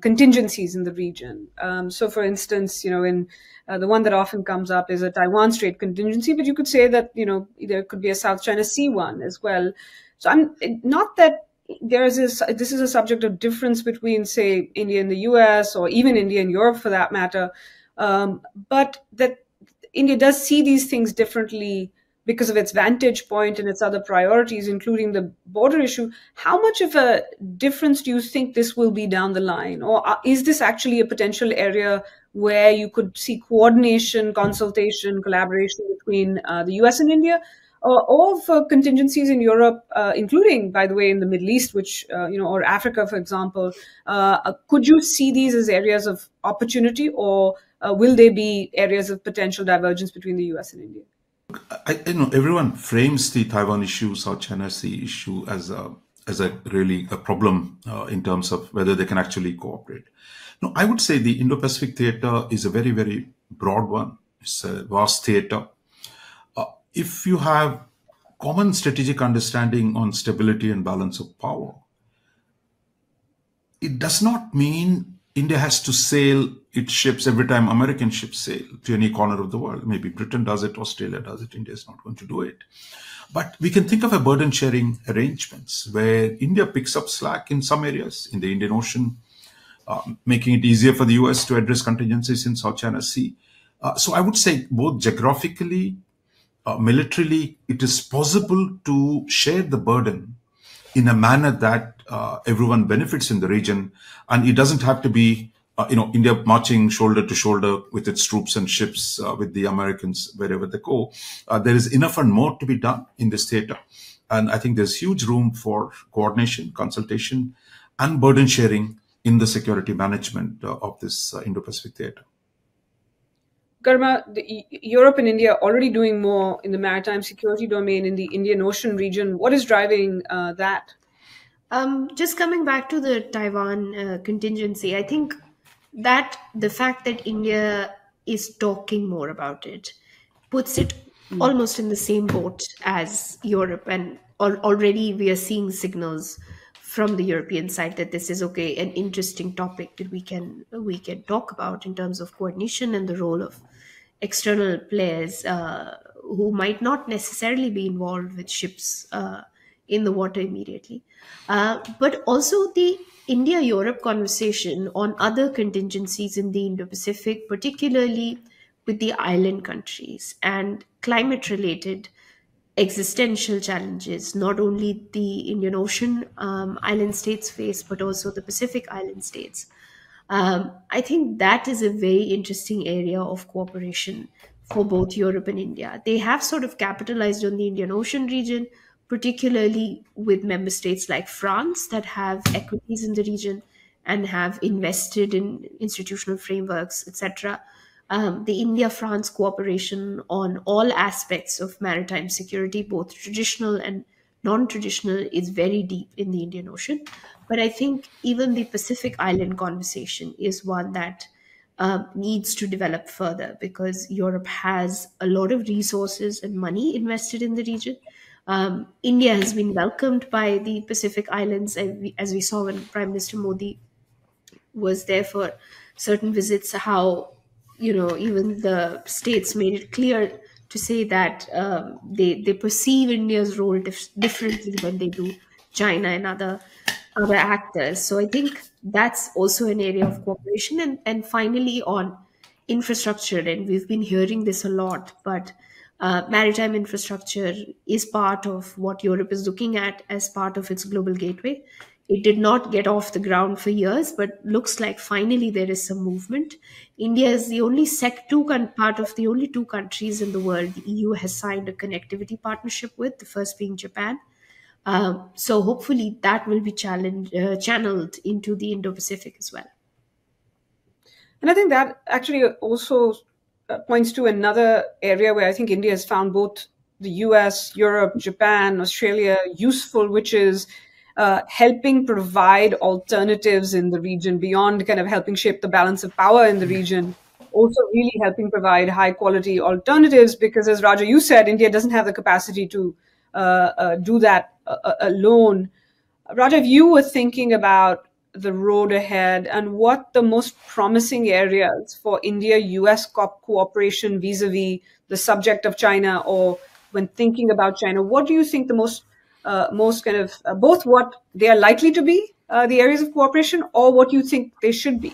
contingencies in the region. So, for instance, in the one that often comes up is a Taiwan Strait contingency, but you could say that, there could be a South China Sea one as well. So I'm not that this is a subject of difference between, say, India and the US, or even India and Europe for that matter, but that India does see these things differently because of its vantage point and its other priorities, including the border issue. How much of a difference do you think this will be down the line? Or is this actually a potential area where you could see coordination, consultation, collaboration between the US and India? Or for contingencies in Europe, including, by the way, in the Middle East, which, or Africa, for example, could you see these as areas of opportunity, or will they be areas of potential divergence between the US and India? Everyone frames the Taiwan issue, South China Sea issue as a really a problem in terms of whether they can actually cooperate. No, I would say the Indo-Pacific theater is a very, very broad one. It's a vast theater. If you have common strategic understanding on stability and balance of power, it does not mean India has to sail its ships every time American ships sail to any corner of the world. Maybe Britain does it, Australia does it, India is not going to do it. But we can think of a burden sharing arrangements where India picks up slack in some areas in the Indian Ocean, making it easier for the US to address contingencies in South China Sea. So I would say both geographically, militarily, it is possible to share the burden in a manner that everyone benefits in the region. And it doesn't have to be, India marching shoulder to shoulder with its troops and ships with the Americans wherever they go. There is enough and more to be done in this theater. And I think there's huge room for coordination, consultation, and burden sharing in the security management of this Indo-Pacific theater. Garma, Europe and India are already doing more in the maritime security domain in the Indian Ocean region. What is driving that? Just coming back to the Taiwan contingency, I think that the fact that India is talking more about it puts it almost in the same boat as Europe. And already we are seeing signals from the European side that this is an interesting topic that we can talk about in terms of coordination and the role of external players who might not necessarily be involved with ships in the water immediately. But also the India-Europe conversation on other contingencies in the Indo-Pacific, particularly with the island countries and climate-related existential challenges, not only the Indian Ocean island states face, but also the Pacific island states. I think that is a very interesting area of cooperation for both Europe and India. They have sort of capitalized on the Indian Ocean region, particularly with member states like France that have equities in the region and have invested in institutional frameworks, etc. The India-France cooperation on all aspects of maritime security, both traditional and non-traditional, is very deep in the Indian Ocean. But I think even the Pacific Island conversation is one that needs to develop further, because Europe has a lot of resources and money invested in the region. India has been welcomed by the Pacific Islands, as we saw when Prime Minister Modi was there for certain visits, how even the states made it clear to say that they perceive India's role differently when they do China and other actors. So I think that's also an area of cooperation. And finally, on infrastructure, and we've been hearing this a lot, but maritime infrastructure is part of what Europe is looking at as part of its global gateway. It did not get off the ground for years, but looks like finally there is some movement. India is the only part of the only two countries in the world the EU has signed a connectivity partnership with, the first being Japan. So hopefully that will be channeled into the Indo-Pacific as well. And I think that actually also points to another area where I think India has found both the US, Europe, Japan, Australia useful, which is helping provide alternatives in the region beyond kind of helping shape the balance of power in the region. Also really helping provide high quality alternatives, because as Raja, you said, India doesn't have the capacity to do that alone. Raja, if you were thinking about the road ahead and what the most promising areas for India-US cooperation vis-a-vis the subject of China, or when thinking about China, what do you think the most kind of both what they are likely to be, the areas of cooperation, or what you think they should be?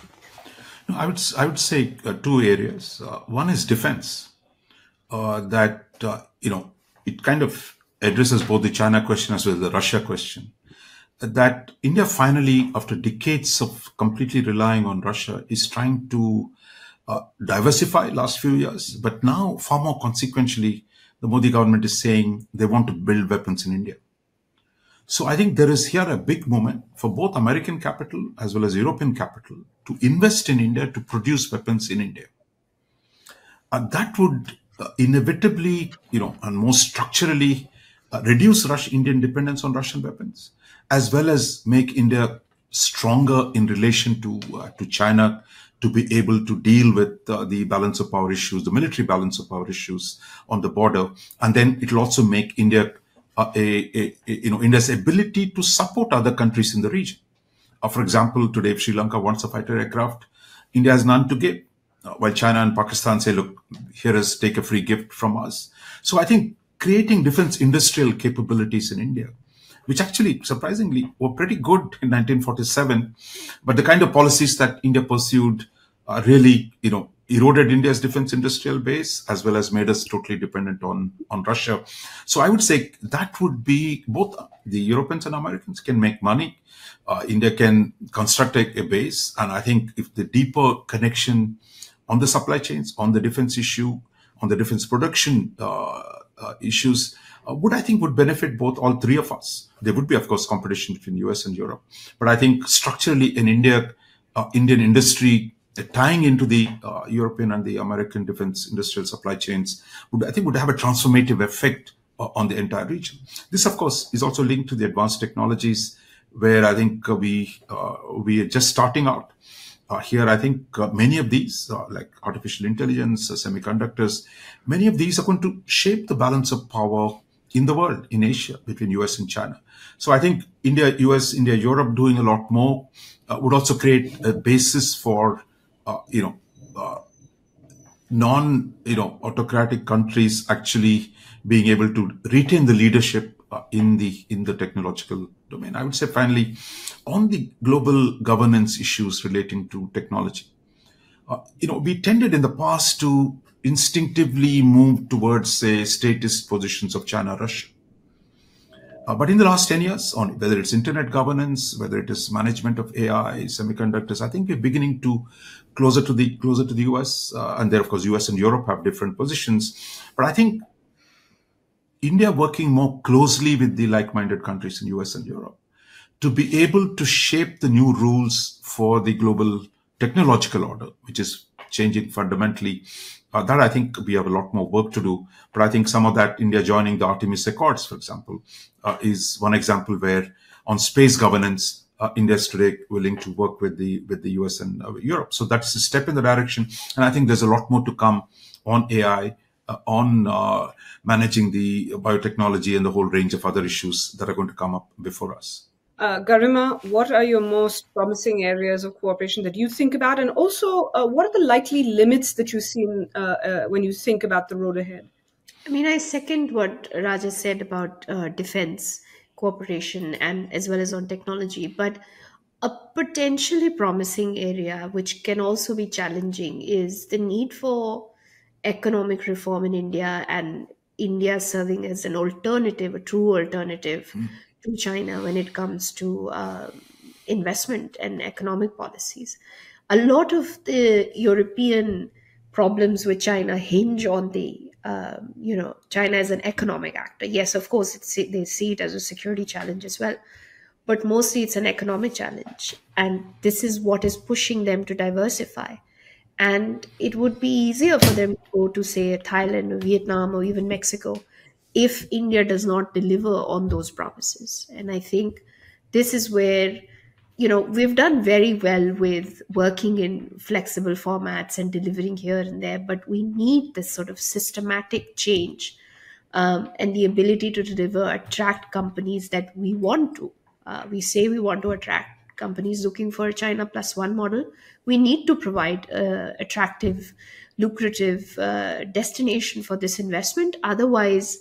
No, I would say two areas. One is defense. That it kind of addresses both the China question as well as the Russia question. That India finally, after decades of completely relying on Russia, is trying to diversify last few years. But now, far more consequentially, the Modi government is saying they want to build weapons in India. So I think there is here a big moment for both American capital as well as European capital to invest in India, to produce weapons in India. That would inevitably, and more structurally reduce Indian dependence on Russian weapons, as well as make India stronger in relation to China, to be able to deal with the balance of power issues, the military balance of power issues on the border. And then it will also make India India's ability to support other countries in the region. For example, today, if Sri Lanka wants a fighter aircraft, India has none to give. While China and Pakistan say, look, take a free gift from us. So I think creating defense industrial capabilities in India, which actually surprisingly were pretty good in 1947, but the kind of policies that India pursued really, eroded India's defense industrial base, as well as made us totally dependent on Russia. So I would say that would be both the Europeans and Americans can make money. India can construct a base. And I think if the deeper connection on the supply chains, on the defense issue, on the defense production issues, would benefit all three of us. There would be, of course, competition between US and Europe. But I think structurally in India, Indian industry tying into the European and the American defense industrial supply chains would have a transformative effect on the entire region. This, of course, is also linked to the advanced technologies, where I think we are just starting out. Here, I think many of these, like artificial intelligence, semiconductors, many of these are going to shape the balance of power in the world, in Asia, between US and China. So I think India, US, India, Europe doing a lot more would also create a basis for autocratic countries actually being able to retain the leadership in the technological domain. I would say finally, on the global governance issues relating to technology, we tended in the past to instinctively move towards, say, statist positions of China, Russia. But in the last 10 years, on whether it's internet governance, whether it is management of AI, semiconductors, I think we're beginning to closer to the US, and there, of course, US and Europe have different positions. But I think India working more closely with the like-minded countries in US and Europe to be able to shape the new rules for the global technological order, which is changing fundamentally. That I think we have a lot more work to do. But I think some of that, India joining the Artemis Accords, for example, is one example where on space governance, India is today willing to work with the US and Europe. So that's a step in the direction. And I think there's a lot more to come on AI, on managing the biotechnology and the whole range of other issues that are going to come up before us. Garima, what are your most promising areas of cooperation that you think about? And also, what are the likely limits that you see when you think about the road ahead? I mean, I second what Raja said about defense cooperation and as well as on technology, but a potentially promising area which can also be challenging is the need for economic reform in India, and India serving as an alternative, a true alternative to China when it comes to investment and economic policies. A lot of the European problems with China hinge on the China as an economic actor. Yes, of course, they see it as a security challenge as well, but mostly it's an economic challenge, and this is what is pushing them to diversify. And it would be easier for them to go to, say, Thailand or Vietnam or even Mexico if India does not deliver on those promises. And I think this is where, we've done very well with working in flexible formats and delivering here and there, but we need this sort of systematic change and the ability to deliver, attract companies that we want to. We say we want to attract companies looking for a China plus one model. We need to provide attractive, lucrative destination for this investment. Otherwise,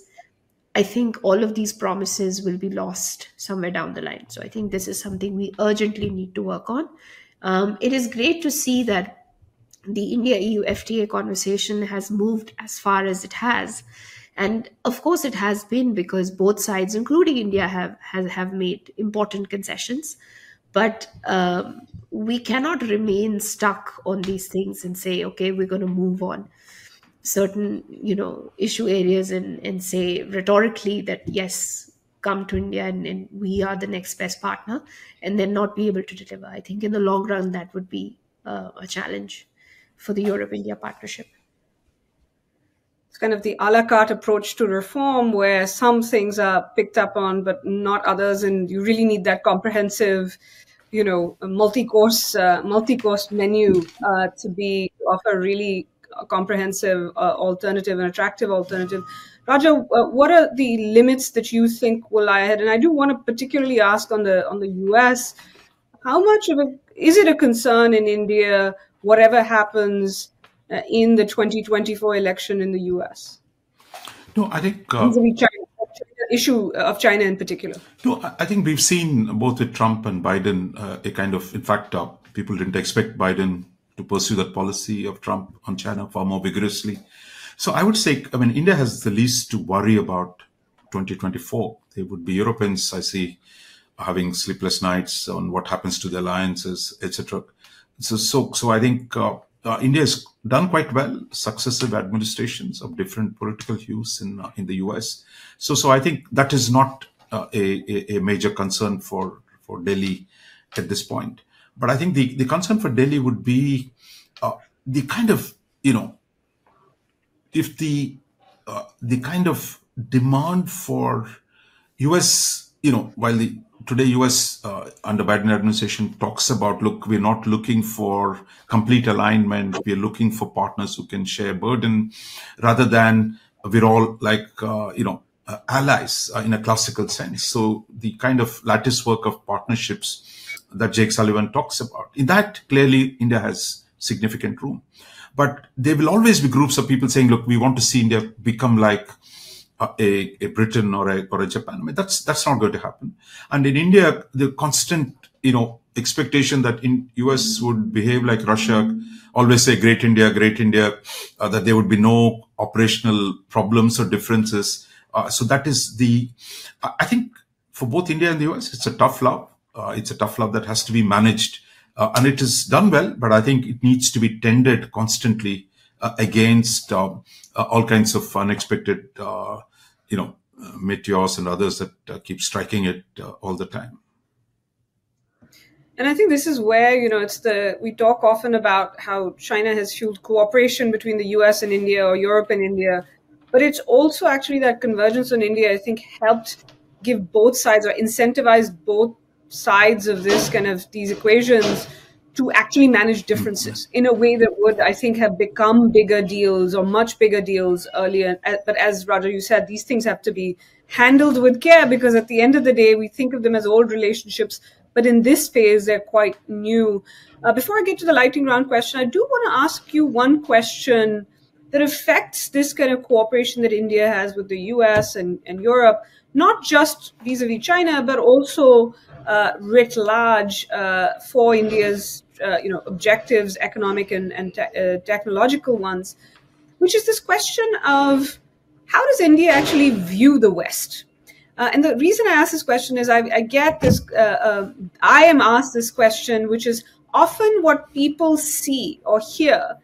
I think all of these promises will be lost somewhere down the line. So I think this is something we urgently need to work on. It is great to see that the India-EU FTA conversation has moved as far as it has. And of course, it has been because both sides, including India, have made important concessions. But we cannot remain stuck on these things and say, okay, we're going to move on certain, issue areas and say rhetorically that, yes, come to India and we are the next best partner, and then not be able to deliver. I think in the long run, that would be a challenge for the Europe-India partnership. It's kind of the a la carte approach to reform where some things are picked up on, but not others. And you really need that comprehensive, multi-course menu to offer really a comprehensive alternative and attractive alternative. Raja, what are the limits that you think will lie ahead? And I do want to particularly ask on the US, how much is it a concern in India, whatever happens in the 2024 election in the US? No, I think the issue of China in particular. No, I think we've seen both with Trump and Biden a kind of, in fact, people didn't expect Biden to pursue that policy of Trump on China far more vigorously. So I would say, India has the least to worry about 2024. They would be Europeans, I see, having sleepless nights on what happens to the alliances, etc. So I think India has done quite well, successive administrations of different political hues in the US. So I think that is not a major concern for Delhi at this point. But I think the concern for Delhi would be the kind of, if the kind of demand for US, while today US under Biden administration talks about, look, we're not looking for complete alignment. We're looking for partners who can share burden rather than we're all like, allies in a classical sense. So the kind of lattice work of partnerships that Jake Sullivan talks about, in that clearly India has significant room. But there will always be groups of people saying, look, we want to see India become like a Britain or a Japan. That's not going to happen. And in India, the constant, expectation that in US would behave like Russia, always say great India, that there would be no operational problems or differences. So that is I think for both India and the US, it's a tough love. It's a tough love that has to be managed. And it is done well, but I think it needs to be tended constantly against all kinds of unexpected, meteors and others that keep striking it all the time. And I think this is where, we talk often about how China has fueled cooperation between the US and India or Europe and India. But it's also actually that convergence on India, I think, helped give both sides or incentivize both sides of these equations to actually manage differences in a way that would, I think, have become bigger deals or much bigger deals earlier. But as Raja, you said, these things have to be handled with care because at the end of the day, we think of them as old relationships. But in this phase, they're quite new. Before I get to the lightning round question, I do want to ask you one question that affects this kind of cooperation that India has with the US and Europe, not just vis-a-vis China, but also writ large for India's objectives, economic and technological ones, which is this question of how does India actually view the West? And the reason I ask this question is I get this, I am asked this question, which is often what people see or hear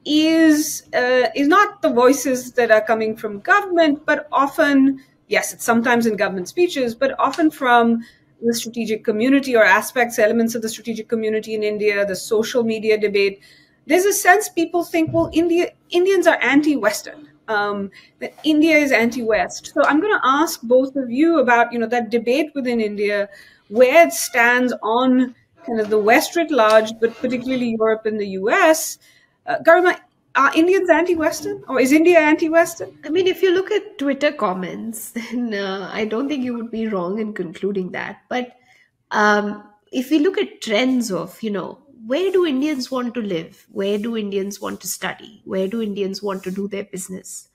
is not the voices that are coming from government, but often, yes, it's sometimes in government speeches, but often from the strategic community or aspects, elements of the strategic community in India, the social media debate. There's a sense people think, well, Indians are anti-Western. That India is anti-West. So I'm going to ask both of you about, that debate within India, where it stands on kind of the West writ large, but particularly Europe and the US. Garima, are Indians anti-Western, or is India anti-Western? I mean, if you look at Twitter comments, then I don't think you would be wrong in concluding that. But if we look at trends of, where do Indians want to live? Where do Indians want to study? Where do Indians want to do their business?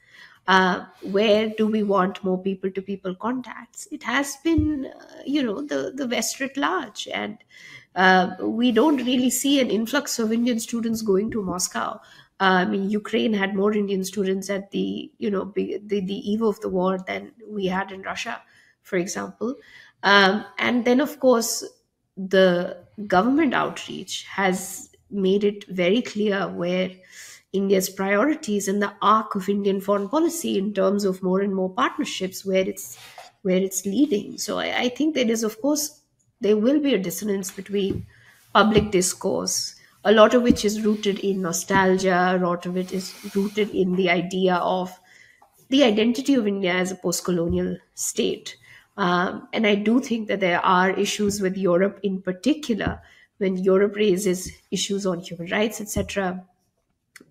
Where do we want more people-to-people contacts? It has been, the West writ large. And we don't really see an influx of Indian students going to Moscow. I mean, Ukraine had more Indian students at the eve of the war than we had in Russia, for example. And then, of course, the government outreach has made it very clear where India's priorities and the arc of Indian foreign policy in terms of more and more partnerships where it's leading. So I think there will be a dissonance between public discourse, a lot of which is rooted in nostalgia, a lot of it is rooted in the idea of the identity of India as a post-colonial state. And I do think that there are issues with Europe in particular, when Europe raises issues on human rights, etc.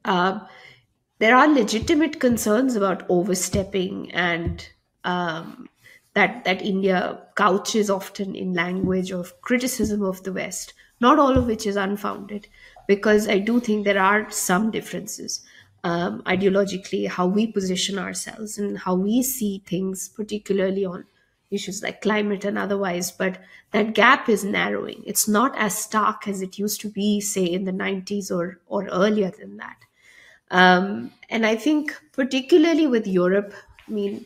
There are legitimate concerns about overstepping and that India couches often in language of criticism of the West, not all of which is unfounded, because I do think there are some differences ideologically, how we position ourselves and how we see things, particularly on issues like climate and otherwise, but that gap is narrowing. It's not as stark as it used to be, say, in the 90s or earlier than that. And I think particularly with Europe, I mean,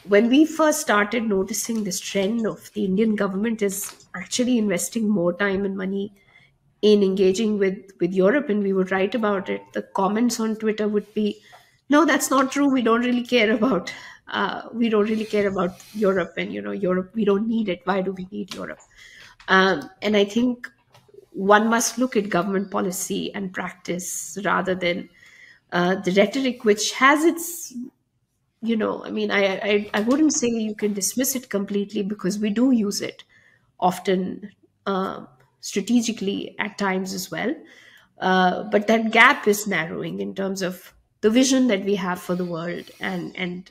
when we first started noticing this trend of the Indian government is actually investing more time and money in engaging with Europe, and we would write about it, the comments on Twitter would be, no, that's not true. We don't really care about Europe, and Europe, we don't need it. Why do we need Europe? And I think one must look at government policy and practice rather than the rhetoric, which has its, I mean, I wouldn't say you can dismiss it completely, because we do use it often strategically at times as well. But that gap is narrowing in terms of the vision that we have for the world and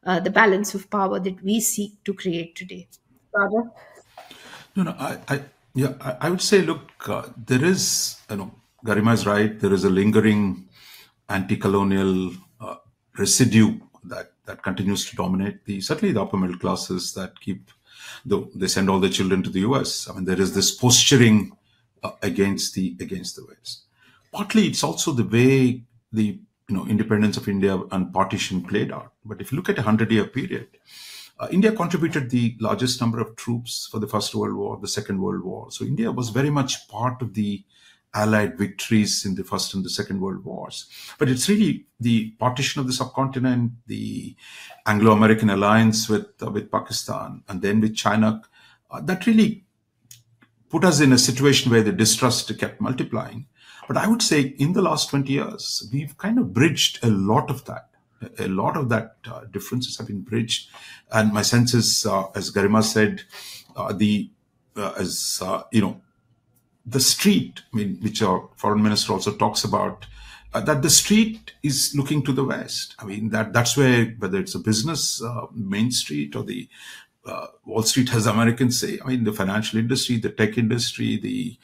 the balance of power that we seek to create today. Raja? I would say, look, there is, Garima is right. There is a lingering anti-colonial residue that continues to dominate certainly the upper middle classes that they send all their children to the US. I mean, there is this posturing against the West. Partly, it's also the way the independence of India and partition played out. But if you look at a 100-year period, India contributed the largest number of troops for the First World War, the Second World War. So India was very much part of the Allied victories in the First and the Second World Wars. But it's really the partition of the subcontinent, the Anglo-American alliance with Pakistan, and then with China, that really put us in a situation where the distrust kept multiplying. But I would say in the last 20 years, we've kind of bridged a lot of that. A lot of that differences have been bridged. And my sense is, as Garima said, the street, I mean, which our foreign minister also talks about, that the street is looking to the West. I mean, that's where, whether it's a business main street or the Wall Street, as Americans say. I mean, the financial industry, the tech industry, the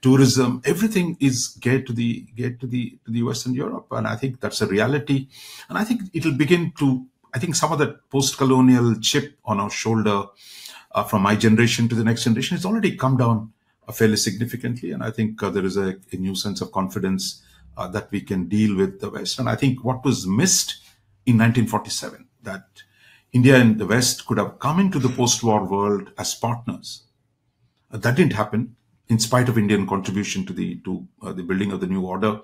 tourism, everything is geared to the US and Europe, and I think that's a reality. And I think it'll begin to. I think some of that post-colonial chip on our shoulder from my generation to the next generation has already come down fairly significantly, and I think there is a new sense of confidence that we can deal with the West. And I think what was missed in 1947, that India and the West could have come into the post-war world as partners. That didn't happen, in spite of Indian contribution to the building of the new order.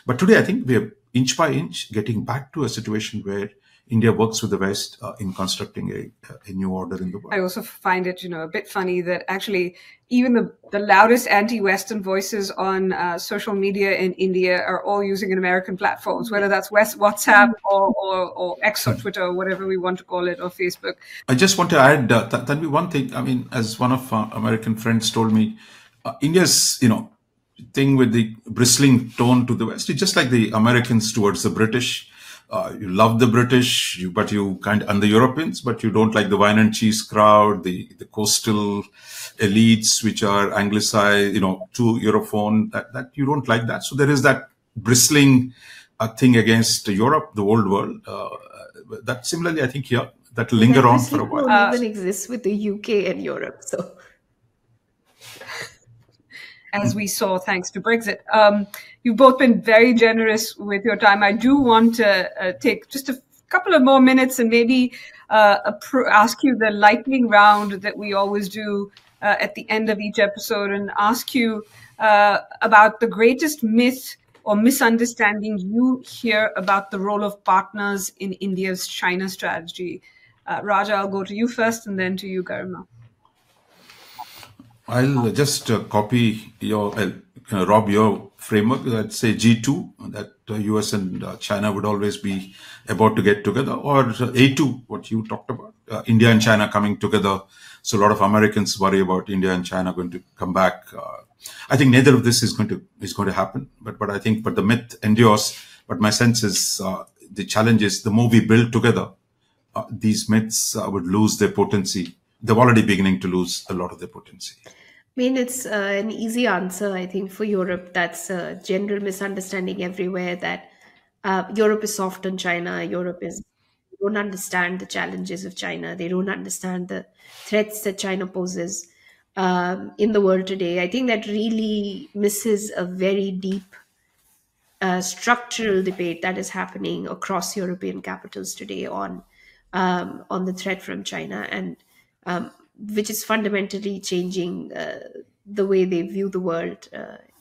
But today, I think we are inch by inch getting back to a situation where India works with the West in constructing a new order in the world. I also find it, a bit funny that actually even the loudest anti-Western voices on social media in India are all using American platforms, whether that's WhatsApp or X or Twitter or whatever we want to call it, or Facebook. I just want to add, Tanvi, one thing. I mean, as one of our American friends told me, India's, thing with the bristling tone to the West, it's just like the Americans towards the British. You love the British, and the Europeans, but you don't like the wine and cheese crowd, the coastal elites, which are anglicized, too Europhone, that you don't like that. So there is that bristling thing against Europe, the old world. That similarly, I think here, that will linger on for a while. Don't even exist with the UK and Europe, so... As we saw, thanks to Brexit. You've both been very generous with your time. I do want to take just a couple of more minutes and maybe ask you the lightning round that we always do at the end of each episode, and ask you about the greatest myth or misunderstanding you hear about the role of partners in India's China strategy. Raja, I'll go to you first, and then to you, Garima. I'll just copy Rob, your framework. I'd say G2, that US and China would always be about to get together, or A2, what you talked about, India and China coming together. So a lot of Americans worry about India and China going to come back. I think neither of this is going to happen. But the myth endures. But my sense is the challenge is the more we build together, these myths would lose their potency. They're already beginning to lose a lot of their potency. I mean, it's an easy answer, I think, for Europe. That's a general misunderstanding everywhere that Europe is soft on China. They don't understand the challenges of China. They don't understand the threats that China poses in the world today. I think that really misses a very deep structural debate that is happening across European capitals today on the threat from China, and which is fundamentally changing the way they view the world,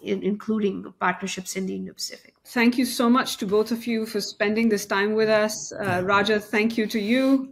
including partnerships in the Indo-Pacific. Thank you so much to both of you for spending this time with us. Raja, thank you to you.